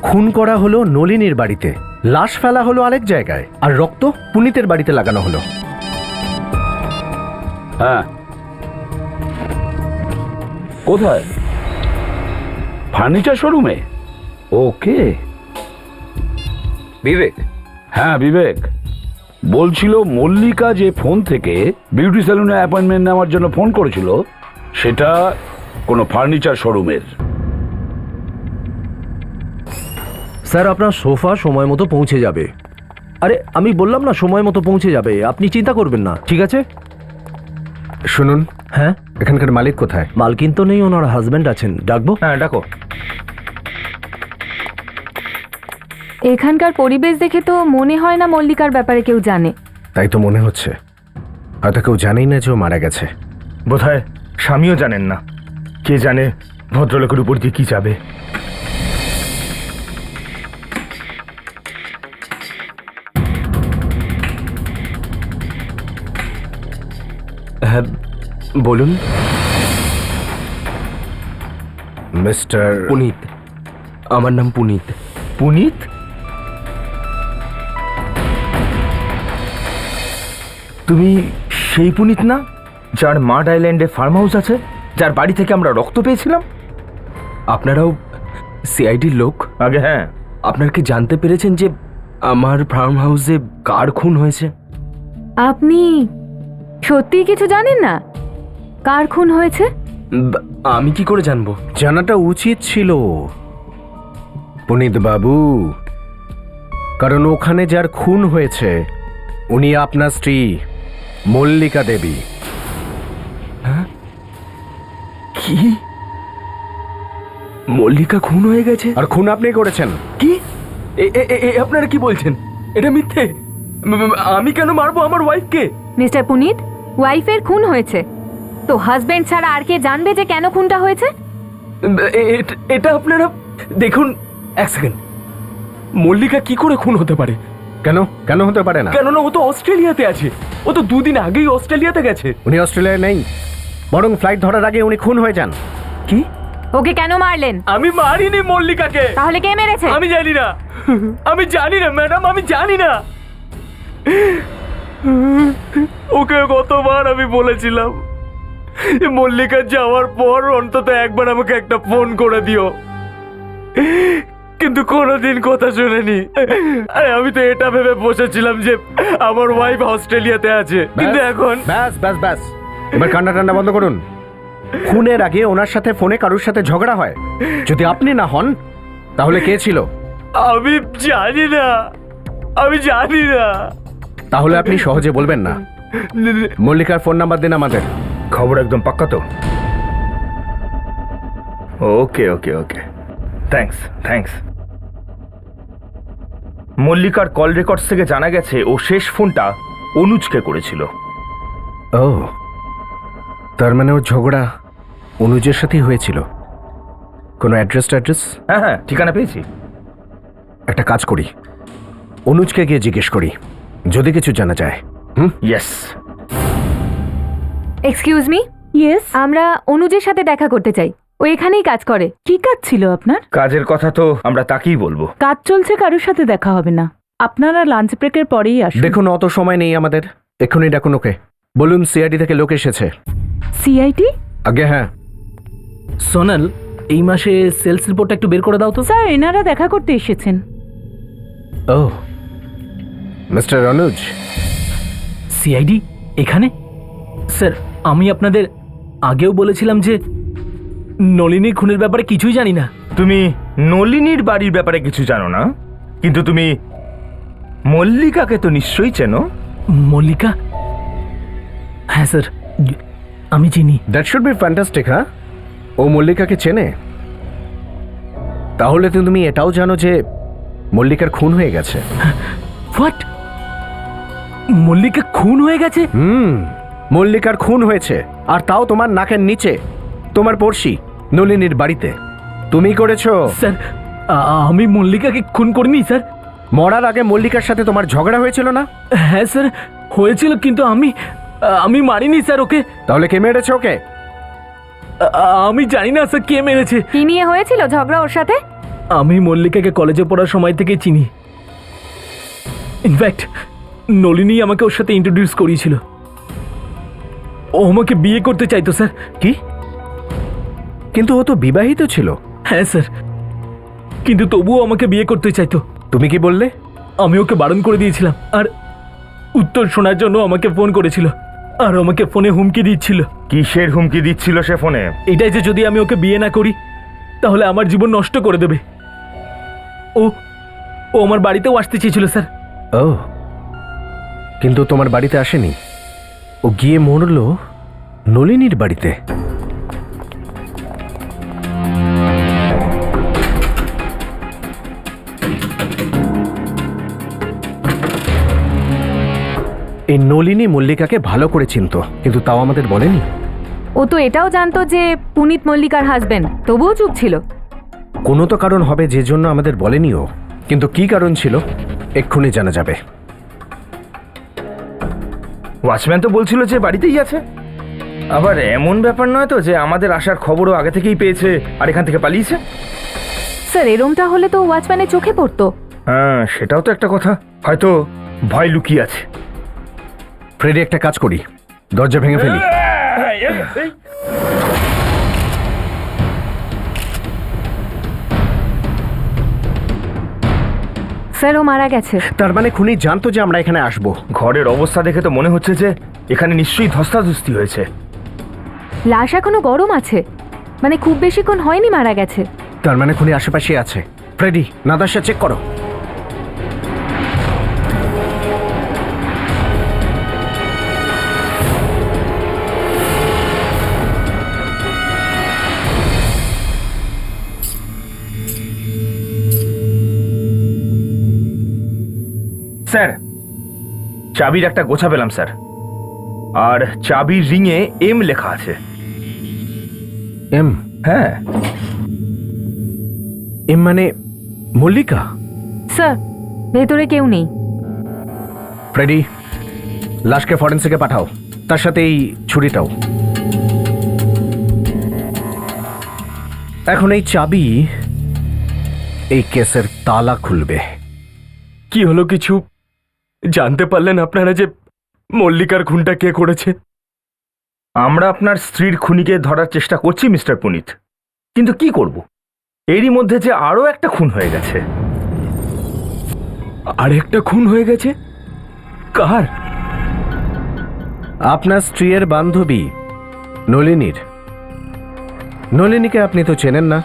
খুন করা হলো নলিনীর বাড়িতে, লাশ ফেলা হলো আরেক জায়গায়, আর রক্ত পুনিতের বাড়িতে লাগানো হলো। হ্যাঁ, কোথায়? ফার্নিচার শোরুমে। ওকে। বিবেক? হ্যাঁ বিবেক বলছিল মল্লিকা যে ফোন থেকে বিউটি সেলুনে অ্যাপয়েন্টমেন্ট নেওয়ার জন্য ফোন করেছিল সেটা কোনো ফার্নিচার শোরুমের। স্যার আপনার সোফা সময় মতো পৌঁছে যাবে। আরে আমি বললাম না সময় মতো পৌঁছে যাবে, আপনি চিন্তা করবেন না, ঠিক আছে? শুনুন, হ্যাঁ এখানকার মালিক কোথায়? মালকিন তো নেই, ওনার হাজব্যান্ড আছেন, ডাকবো? হ্যাঁ ডাকো। এখানকার পরিবেশ দেখে তো মনে হয় না মল্লিকার ব্যাপারে কেউ জানে। তাই তো মনে হচ্ছে, হয়তো কেউ জানেই না যে ও মারা গেছে। বোধহয় স্বামীও জানেন না। কে জানে ভদ্রলোকের উপর দিয়ে কি যাবে। হ্যাঁ বলুন। মিস্টার পুনিত, আমার নাম পুনিত। পুনিত? তুমি সেই পুনিত না যার মাড আইল্যান্ডে ফার্ম হাউস আছে, যার বাড়ি থেকে আমরা রক্ত পেয়েছিলাম? আপনারাও সিআইডির লোক? আগে হ্যাঁ। আপনার কি জানতে পেরেছেন যে আমার ফার্ম হাউসে কার খুন হয়েছে? আপনি সত্যি কিছু জানেন না কার খুন হয়েছে? আমি কি করে জানবো? জানাটা উচিত ছিল পুনিত বাবু, কারণ ওখানে যার খুন হয়েছে উনি আপনার স্ত্রী মল্লিকা দেবী। কি? মল্লিকা খুন হয়ে গেছে? আর খুন আপনি করেছেন। কি? আপনারা কি বলছেন? এটা মিথ্যে। আমি কেন মারবো আমার ওয়াইফকে? মিস্টার পুনিত, ওয়াইফের খুন হয়েছে, তো হাজবেন্ড ছাড়া আর কে জানবে যে কেন খুনটা হয়েছে? এটা আপনারা দেখুন। এক সেকেন্ড, মল্লিকা কি করে খুন হতে পারে? কেন কেন হতে পারে না? কেননা ও তো অস্ট্রেলিয়াতে আছে। ও তো 2 দিন আগেই অস্ট্রেলিয়াতে গেছে। উনি অস্ট্রেলিয়ায় নেই, বরং ফ্লাইট ধরার আগে উনি খুন হয়ে যান। কি? ওকে কেন মারলেন? আমি মারিনি মল্লিকাকে। তাহলে কে মেরেছে? আমি জানি না, আমি জানি না ম্যাডাম, আমি জানি না। ওকে কতবার আমি বলেছিলাম মল্লিকা যাওয়ার পর অন্তত একবার আমাকে একটা ফোন করে দিও, কিন্তু কোনোদিন কথা শুনেনি। আরে আমি তো এটা ভেবে বসেছিলাম যে আমার ওয়াইফ অস্ট্রেলিয়াতে আছে, কিন্তু এখন ব্যাস ব্যাস ব্যাস, এবার কান্না টান্না বন্ধ করুন। খুনের আগে ওনার সাথে ফোনে কারোর সাথে ঝগড়া হয়, যদি আপনি না হন তাহলে কে ছিল? আমি জানি না, আমি জানি না। তাহলে আপনি সহজে বলবেন না। মল্লিকার ফোন নাম্বার দিন আমাদের। খবর একদম পাক্কা তো? ওকে ওকে ওকে, থ্যাঙ্কস থ্যাঙ্কস। মল্লিকার কল রেকর্ডস থেকে জানা গেছে ও শেষ ফোনটা অনুজকে করেছিল। ও, তার মানে ওর ঝগড়া অনুজের সাথেই হয়েছিল। কোনো অ্যাড্রেস? হ্যাঁ হ্যাঁ, ঠিকানা পেয়েছি। একটা কাজ করি, অনুজকে গিয়ে জিজ্ঞেস করি, যদি কিছু জানা যায়। ইয়েস। এক্সকিউজ মি, ইয়েস, আমরা অনুজের সাথে দেখা করতে চাই। ও এখানেই কাজ করে। কি কাজ ছিল আপনার? কাজের কথা তো আমরা তাকেই বলবো। কাজ চলছে, কারোর সাথে দেখা হবে না। আপনারা লাঞ্চ ব্রেকের পরেই আসুন। দেখুন, অত সময় নেই আমাদের, এক্ষুনি ডাকুন ওকে। বলুন সিআইডি থেকে লোক এসেছে। সিআইটি? আগে হ্যাঁ। সোনাল, এই মাসে সেলস রিপোর্টটা একটু বের করে দাও তো। স্যার, এনারা দেখা করতে এসেছেন। ও, মিস্টার অনুজ। সিআইডি এখানে? স্যার, আমি আপনাদের আগেও বলেছিলাম যে নলিনী খুনের ব্যাপারে কিছুই জানি না। তুমি নলিনীর বাড়ির ব্যাপারে কিছু জানো না, কিন্তু তুমি মল্লিকাকে তো নিশ্চয়ই চেনো। মল্লিকা? হ্যাঁ স্যার, আমি চিনি। That should be fantastic. হ্যাঁ, ও মল্লিকাকে চেনে? তাহলে তো তুমি এটাও জানো যে মল্লিকার খুন হয়ে গেছে। হোয়াট? মল্লিকা খুন হয়ে গেছে? মল্লিকার খুন হয়েছে, আর তাও তোমার নাকের নিচে, তোমার পড়শি নলিনীর বাড়িতে। তুমি করেছো? স্যার, আমি মল্লিকাকে খুন করিনি স্যার। মরার আগে মল্লিকার সাথে তোমার ঝগড়া হয়েছিল না? হ্যাঁ স্যার, হয়েছিল, কিন্তু আমি মারিনি স্যার ওকে। তাহলে কে মেরেছে ওকে? আমি জানি না স্যার কে মেরেছে। কি নিয়ে হয়েছিল ঝগড়া ওর সাথে? আমি মল্লিকাকে কলেজে পড়ার সময় থেকেই চিনি। ইনফ্যাক্ট নলিনী আমাকে ওর সাথে ইন্ট্রোডিউস করিয়েছিল। ও আমাকে বিয়ে করতে চাইতো স্যার। কি? কিন্তু ও তো বিবাহিত ছিল। হ্যাঁ স্যার, কিন্তু তবুও আমাকে বিয়ে করতে চাইতো। তুমি কি বললে? আমি ওকে বারণ করে দিয়েছিলাম, আর উত্তর শোনার জন্য আমাকে ফোন করেছিল, আর আমাকে ফোনে হুমকি দিচ্ছিল। কিসের হুমকি দিচ্ছিল সে ফোনে? এটাই যে যদি আমি ওকে বিয়ে না করি তাহলে আমার জীবন নষ্ট করে দেবে। ও আমার বাড়িতেও আসতে চেয়েছিল স্যার। ও, কিন্তু তোমার বাড়িতে আসেনি, ও গিয়ে মরল নলিনীর বাড়িতে। এই নলিনী মল্লিকাকে ভালো করে চিনতো, কিন্তু তাও আমাদের বলেনি। ও তো এটাও জানতো যে পুনিত মল্লিকার হাজবেন্ড, তবুও চুপ ছিল। কোনো তো কারণ হবে যে জন্য আমাদের বলেনি ও, কিন্তু কি কারণ ছিল এক্ষুনি জানা যাবে। ওয়াচম্যান তো বলছিল যে বাড়িতেই আছে। আবার এমন ব্যাপার নয় তো যে আমাদের আসার খবরও আগে থেকেই পেয়েছে আর এখান থেকে পালিয়েছে? স্যার, এরমটা হলে তো ওয়াচম্যানের চোখে পড়তো। হ্যাঁ, সেটাও তো একটা কথা। হয়তো ভয় লুকিয়ে আছে। ফ্রেডি, একটা কাজ করি, দরজা ভেঙে ফেলি। স্যার, ও মারা গেছে। তার মানে খুনি জানতো যে আমরা এখানে আসবো। ঘরের অবস্থা দেখে তো মনে হচ্ছে যে এখানে নিশ্চয়ই ধস্তাধস্তি হয়েছে। লাশ এখনো গরম আছে, মানে খুব বেশিক্ষণ হয়নি মারা গেছে। তার মানে খুনি আশেপাশে আছে। ফ্রেডি, নাদাসা চেক করো। স্যার, চাবির একটা গোছা পেলাম স্যার, আর চাবির রিংয়ে এম লেখা আছে। এম? হ্যাঁ। এম মানে মল্লিকা? স্যার ভেতরে কেউ নেই। ফ্রেডি, লাশকে ফরেন্সিকে পাঠাও, তার সাথে এই ছুরিটাও। এখন এই চাবি এই কেসের তালা খুলবে। কি হলো, কিছু জানতে পারলেন আপনারা যে মল্লিকার খুনটা কে করেছে? আমরা আপনার স্ত্রীর খুনিকে ধরার চেষ্টা করছি মিস্টার পুনিত, কিন্তু কি করব, এরই মধ্যে যে আরো একটা খুন হয়ে গেছে। আর একটা খুন হয়ে গেছে? কার? আপনার স্ত্রীর বান্ধবী নলিনীর। নলিনীকে আপনি তো চেনেন না?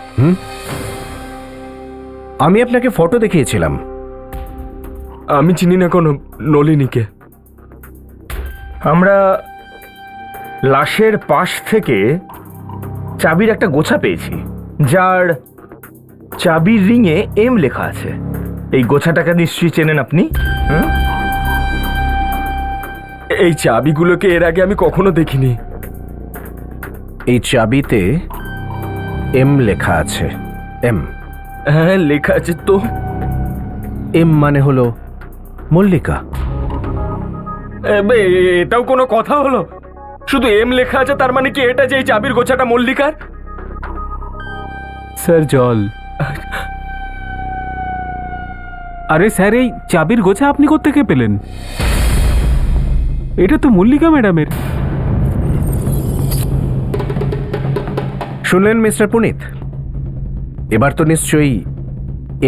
আমি আপনাকে ফটো দেখিয়েছিলাম। আমি চিনি না কোনো নলিনীকে। আমরা লাশের পাশ থেকে চাবির একটা গোছা পেয়েছি, যার চাবির রিংয়ে এম লেখা আছে। এই গোছাটাকে নিশ্চয়ই চেনেন আপনি। এই চাবিগুলোকে এর আগে আমি কখনো দেখিনি। এই চাবিতে এম লেখা আছে। এম? হ্যাঁ লেখা আছে তো। এম মানে হলো মল্লিকা। এটাও কোনো কথা হলো? শুধু এম লেখা আছে, তার মানে কি এটা যে এই চাবির গোছাটা মল্লিকার? স্যার জল। আরে স্যার, এই চাবির গোছা আপনি কোত্থেকে পেলেন? এটা তো মল্লিকা ম্যাডামের। শুনলেন মিস্টার পুনিত, এবার তো নিশ্চয়ই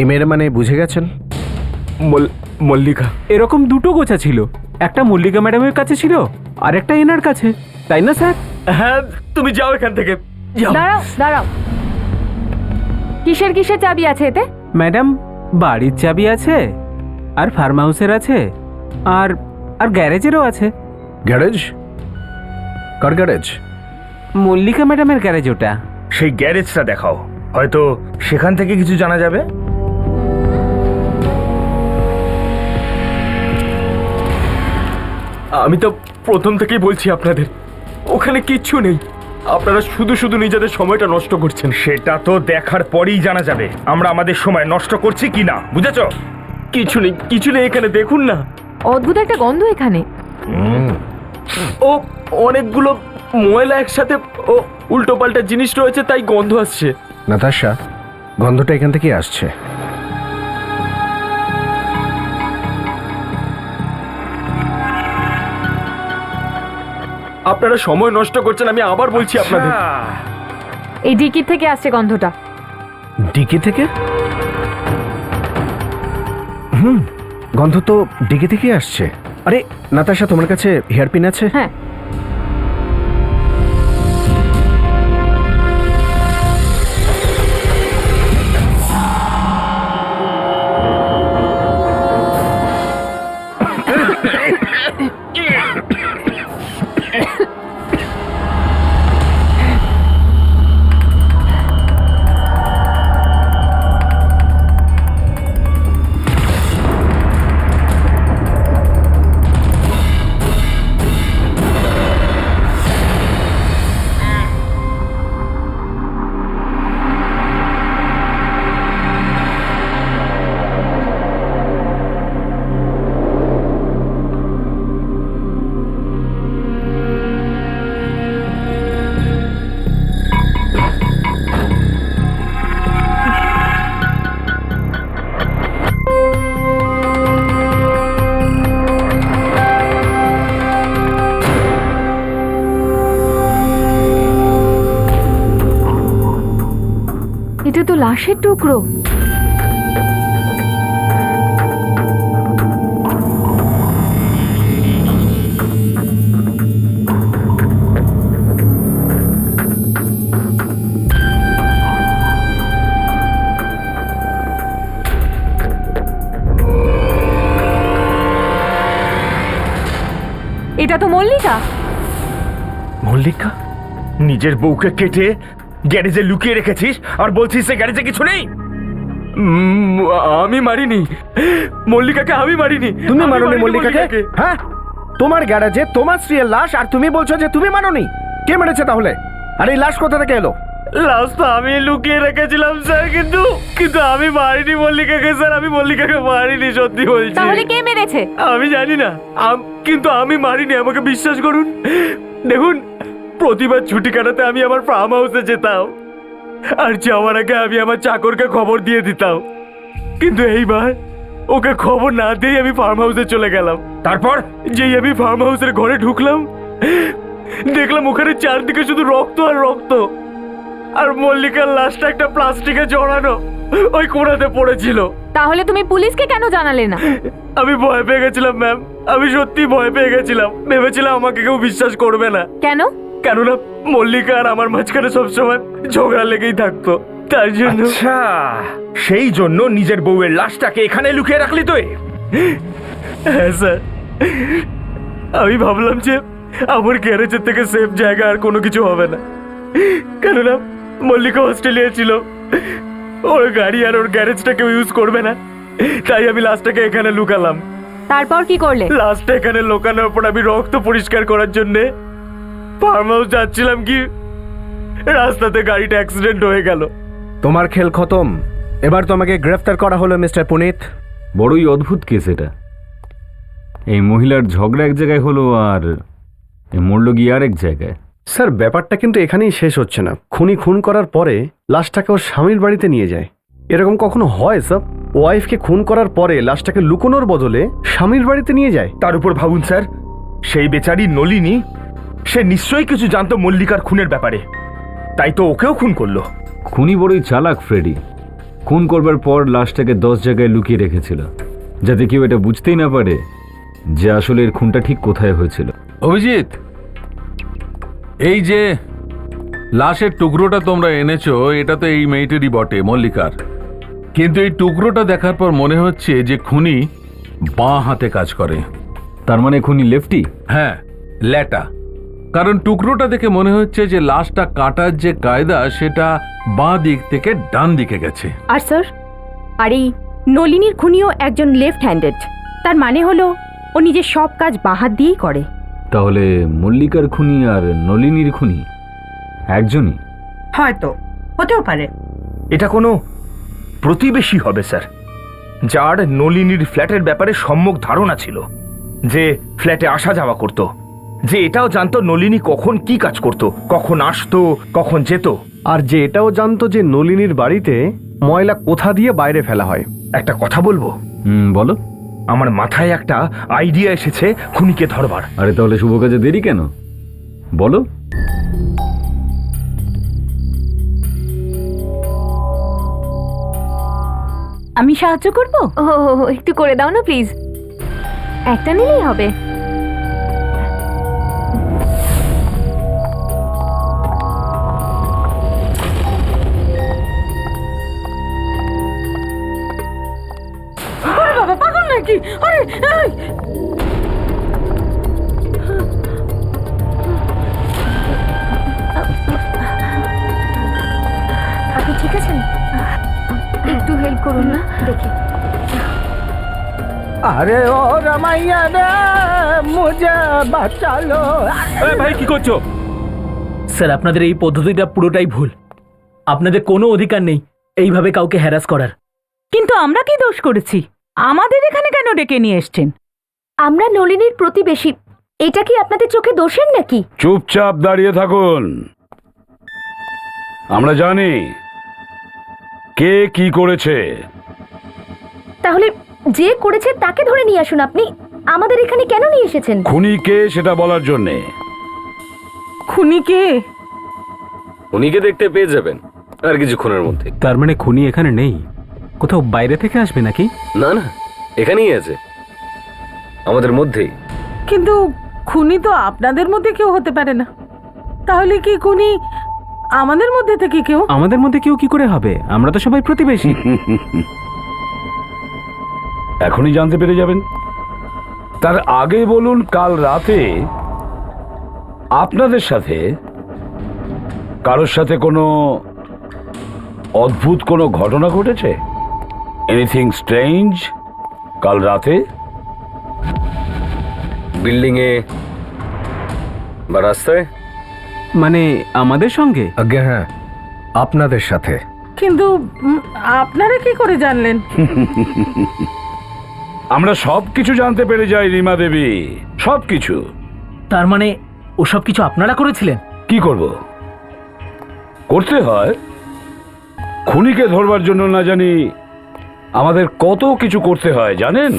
এম এর মানে বুঝে গেছেন। মল্লিকা। এরকম দুটো গোছা ছিল, একটা মল্লিকা ম্যাডামের কাছে ছিল আর একটা এনার কাছে, তাই না স্যার? হ্যাঁ, তুমি যাও এখান থেকে, যাও। দাঁড়াও দাঁড়াও, কিসের কিসের চাবি আছে এতে? ম্যাডাম, বাড়ির চাবি আছে, আর ফার্ম হাউসের আছে, আর আর গ্যারেজেরও আছে। গ্যারেজ? কার গ্যারেজ? মল্লিকা ম্যাডামের গ্যারেজ ওটা। সেই গ্যারেজটা দেখাও, হয়তো সেখান থেকে কিছু জানা যাবে। আমি তো প্রথম থেকেই বলছি আপনাদের, ওখানে কিচ্ছু নেই। আপনারা শুধু শুধু নিজেদের সময়টা নষ্ট করছেন। সেটা তো দেখার পরেই জানা যাবে আমরা আমাদের সময় নষ্ট করছি কি না, বুঝেছো? কিছু নেই, কিছু নেই এখানে, দেখুন না। অদ্ভুত একটা গন্ধ এখানে। ও অনেকগুলো ময়লা একসাথে, ও উল্টো পাল্টা জিনিস রয়েছে, তাই গন্ধ আসছে। নাতাশা, গন্ধটা এখান থেকে আসছে। আপনারা সময় নষ্ট করছেন, আমি আবার বলছি আপনাদের। এই ডিকির থেকে আসছে গন্ধটা। ডিকি থেকে? গন্ধ তো ডিকি থেকে আসছে। আরে নাতাশা, তোমার কাছে হেয়ারপিন আছে? হ্যাঁ। এটা তো লাশের টুকরো। এটা তো মল্লিকা। মল্লিকা? নিজের বউকে কেটে গ্যারেজে লুকিয়ে রেখেছিস আর বলছিস সে গ্যারেজে কিছু নেই? আমি মারিনি মল্লিকাকে, আমি মারিনি। তুমি আমি মারোনি মল্লিকাকে? হ্যাঁ, তোমার গ্যারেজে তোমার স্ত্রীর লাশ, আর তুমি বলছো যে তুমি মারোনি। কে মেরেছে তাহলে? আর এই লাশ কোথা থেকে এলো? লাশ তো আমি লুকিয়ে রেখেছিলাম স্যার, কিন্তু আমি মারিনি মল্লিকাকে স্যার, আমি মল্লিকাকে মারিনি, সত্যি বলছি। তাহলে কে মেরেছে? আমি জানি না, কিন্তু আমি মারিনি, আমাকে বিশ্বাস করুন। দেখুন, প্রতিবার ছুটি কাটাতে আমি আমার ফার্ম হাউসে যেতাম, আর যাওয়ার আগে আমি আমার চাকরকে খবর দিয়ে দিতাম, কিন্তু এইবার ওকে খবর না দিয়ে আমি ফার্ম হাউসে চলে গেলাম। তারপর যেই আমি ফার্ম হাউসের ঘরে ঢুকলাম, দেখলাম ওখানে চারদিকে শুধু রক্ত আর রক্ত, আর মল্লিকার লাশটা একটা প্লাস্টিকে জড়ানো ওই কোণাতে পড়েছিল। তাহলে তুমি পুলিশকে কেন জানালে না? আমি ভয় পেয়ে গেছিলাম ম্যাম, আমি সত্যি ভয় পেয়ে গেছিলাম, ভেবেছিলাম আমাকে কেউ বিশ্বাস করবে না। কেন? কেননা মল্লিকা আর আমার মাঝখানে সবসময় ঝগড়া লেগেই থাকতো, তার জন্য। আচ্ছা, সেই জন্য নিজের বউয়ের লাশটাকে এখানে লুকিয়ে রাখলি তুই? হ্যাঁ স্যার, আমি ভাবলাম যে আমার গ্যারেজের থেকে সেফ জায়গা আর কোনো কিছু হবে না, কেননা মল্লিকা অস্ট্রেলিয়া ছিল, ওর গাড়ি আর ওর গ্যারেজটা কেউ ইউজ করবে না, তাই আমি লাশটাকে এখানে লুকালাম। তারপর কি করলে? লাশটা এখানে লুকানোর পর আমি রক্ত পরিষ্কার করার জন্য ফার্ম হাউস যাচ্ছিলাম, কি রাস্তাতে গাড়িটা অ্যাক্সিডেন্ট হয়ে গেল। তোমার খেল খতম। এবার তোমাকে গ্রেফতার করা হলো মিস্টার পুনিত। বড়ই অদ্ভুত কেস এটা। এই মহিলার ঝগড়া এক জায়গায় হলো, আর মরল গিয়ে আর এক জায়গায়। স্যার, ব্যাপারটা কিন্তু এখানেই শেষ হচ্ছে না। খুনি খুন করার পরে লাশটাকে ওর স্বামীর বাড়িতে নিয়ে যায়। এরকম কখনো হয় স্যার? ওয়াইফকে খুন করার পরে লাশটাকে লুকোনোর বদলে স্বামীর বাড়িতে নিয়ে যায়। তার উপর ভাবুন স্যার, সেই বেচারি নলিনী, সে নিশ্চয়ই কিছু জানতো মল্লিকার খুনের ব্যাপারে, তাই তো ওকেও খুন করলো। খুনি বড়ই চালাক ফ্রেডি। খুন করবার পর লাশটাকে 10 জায়গায় লুকিয়ে রেখেছিল, যাতে কেউ এটা বুঝতেই না পারে যে আসলে এর খুনটা ঠিক কোথায় হয়েছিল। অভিজিৎ, এই যে লাশের টুকরোটা তোমরা এনেছো, এটা তো এই মেয়েটেরই বটে, মল্লিকার। কিন্তু এই টুকরোটা দেখার পর মনে হচ্ছে যে খুনি বাঁ হাতে কাজ করে। তার মানে খুনি লেফটি? হ্যাঁ, ল্যাটা। কারণ টুকরোটা দেখে মনে হচ্ছে যে লাশটা কাটার যে কায়দা সেটা বাঁ দিক থেকে ডান দিকে গেছে। আর স্যার, আর এই নলিনীর খুনিও একজন লেফট হ্যান্ডেড। তার মানে হলো ও নিজের সব কাজ বাঁ হাত দিয়েই করে। তাহলে মল্লিকার খুনি আর নলিনীর খুনি একজনই? হয়তো, হতেও পারে। এটা কোনো প্রতিবেশী হবে স্যার, যার নলিনীর ফ্ল্যাটের ব্যাপারে সম্যক ধারণা ছিল, যে ফ্ল্যাটে আসা যাওয়া করত, যে এটাও জানতো নলিনী কখন কি কাজ করত, কখন আসতো, কখন যেত, আর যে এটাও জানতো যে নলিনীর বাড়িতে ময়লা কোথা দিয়ে বাইরে ফেলা হয়। একটা কথা বলবো? বলো। আমার মাথায় একটা আইডিয়া এসেছে খুনিকে ধরবার। আরে তাহলে শুভ কাজে দেরি কেন? বলো। আমি সাহায্য করব? ও একটু করে দাও না প্লিজ। একটা নিলেই হবে। আরে বাবা, পাগল নাকি? আরে এই! আপনি ঠিক আছেন? একটু হেল্প করুন না, দেখি। আরে ও রামাইয়া রে, মুঝে বাঁচালো। ভাই কি করছো? স্যার, আপনাদের এই পদ্ধতিটা পুরোটাই ভুল। আপনাদের কোনো অধিকার নেই এইভাবে কাউকে হ্যারাস করার। কিন্তু আমরা কি দোষ করেছি? আমাদের এখানে কেন ডেকে নিয়ে এসছেন? আমরা নলিনীর প্রতিবেশী, এটা কি আপনাদের চোখে দোষের নাকি? চুপচাপ দাঁড়িয়ে থাকুন। আমরা জানি কে কি করেছে। তাহলে যে করেছে তাকে ধরে নিয়ে আসুন। আপনি আমাদের এখানে কেন নিয়ে এসেছেন? খুনি কে সেটা বলার জন্যে। খুনি কে? খুনিকে দেখতে পেয়ে যাবেন আর কিছুক্ষণের মধ্যে। তার মানে খুনি এখানে নেই, কোথাও বাইরে থেকে আসবে নাকি? না না, এখানেই আছে, আমাদের মধ্যেই। কিন্তু খুনি তো আপনাদের মধ্যে কেউ হতে পারে না। তাহলে কি খুনি আমাদের মধ্যে থেকে কেউ? আমাদের মধ্যে কেউ কি করে হবে? আমরা তো সবাই প্রতিবেশী। এখনই জানতে পেরে যাবেন। তার আগে বলুন, কাল রাতে আপনাদের সাথে কারোর সাথে কোনো অদ্ভুত কোনো ঘটনা ঘটেছে? এনিথিং স্ট্রেঞ্জ কাল রাতে? বিল্ডিংয়ে বা রাস্তায়? মানে আমাদের সঙ্গে? আগে হ্যাঁ, আপনাদের সাথে। কিন্তু আপনারা কি করে জানলেন? আমরা সব কিছু জানতে পেরে যাই রিমা দেবী, সব কিছু। তার মানে ওসব কিছু আপনারা করেছিলেন? কি করব, করতে হয়। খুনিকে ধরবার জন্য না জানি আমাদের কত কিছু করতে হয় জানেন।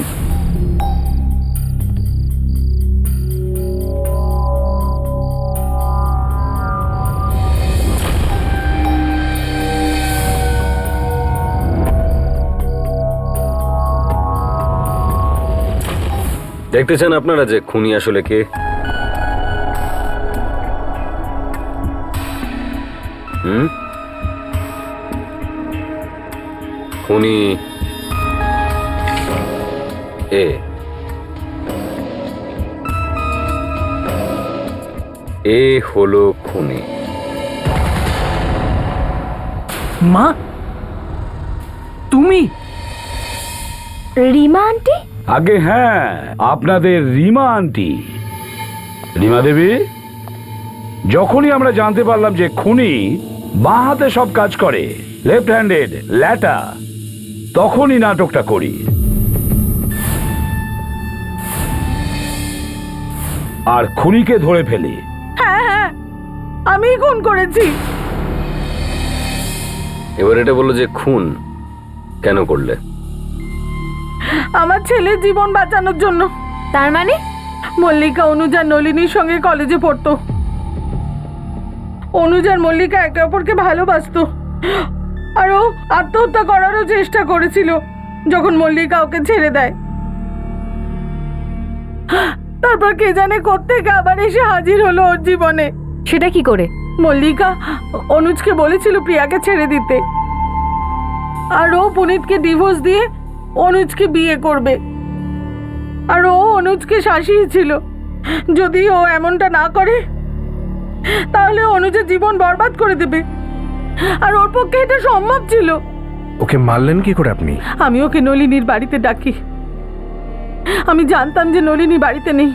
দেখতে চান আপনারা যে খুনি আসলে কে? খুনি এ হলো খুনি। মা, তুমি? রিমা আন্টি? আগে হ্যাঁ, আপনাদের রিমা আন্টি। রিমা দেবী, যখনই আমরা জানতে পারলাম যে খুনি বাঁ হাতে সব কাজ করে, লেফট হ্যান্ডেড ল্যাটা, তখনই নাটকটা করি। আর খুনিকে ধরে ফেলি। হ্যাঁ হ্যাঁ, আমি খুন করেছি। এবার এটা বললো যে খুন কেন করলে? আমার ছেলের জীবন বাঁচানোর জন্য। তার মানে? মল্লিকা অনুজ আর নলিনীর সঙ্গে কলেজে পড়তো। অনুজ আর মল্লিকা একে অপরকে ভালোবাসতো, আর ও আত্মহত্যা করারও চেষ্টা করেছিল যখন মল্লিকা ওকে ছেড়ে দেয়। তারপর কে জানে কোত্থেকে আবার এসে হাজির হলো ওর জীবনে। সেটা কি করে? মল্লিকা অনুজকে বলেছিল প্রিয়াকে ছেড়ে দিতে, আর ও পুনিতকে ডিভোর্স দিয়ে অনুজকে বিয়ে করবে। আর ও অনুজকে শাসিয়েছিল যদি ও এমনটা না করে তাহলে অনুজের জীবন বরবাদ করে দেবে, আর ওর পক্ষে এটা সম্ভব ছিল। ওকে মারলেন কি করে আপনি? আমি ওকে নলিনীর বাড়িতে ডাকি। আমি জানতাম যে নলিনী বাড়িতে নেই।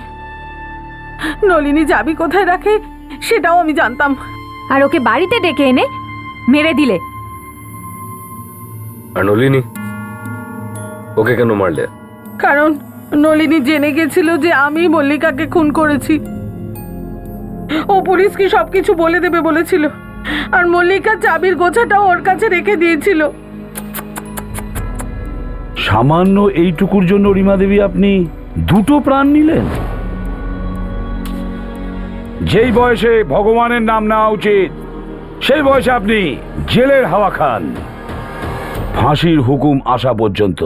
নলিনী চাবি কোথায় রাখে সেটাও আমি জানতাম। আর ওকে বাড়িতে ডেকে এনে মেরে দিলে? আর নলিনী, ওকে কেন মারলে? কারণ নলিনী জেনে গেছিল যে আমি মল্লিকাকে খুন করেছি। ও পুলিশকে সবকিছু বলে দেবে বলেছিল, আর মল্লিকা চাবির গোছাটাও ওর কাছে রেখে দিয়েছিল। সামান্য এইটুকুর জন্য রিমা দেবী আপনি দুটো প্রাণ নিলেন? যেই বয়সে ভগবানের নাম নেওয়া উচিত সেই বয়সে আপনি জেলের হাওয়া খান, ফাঁসির হুকুম আসা পর্যন্ত।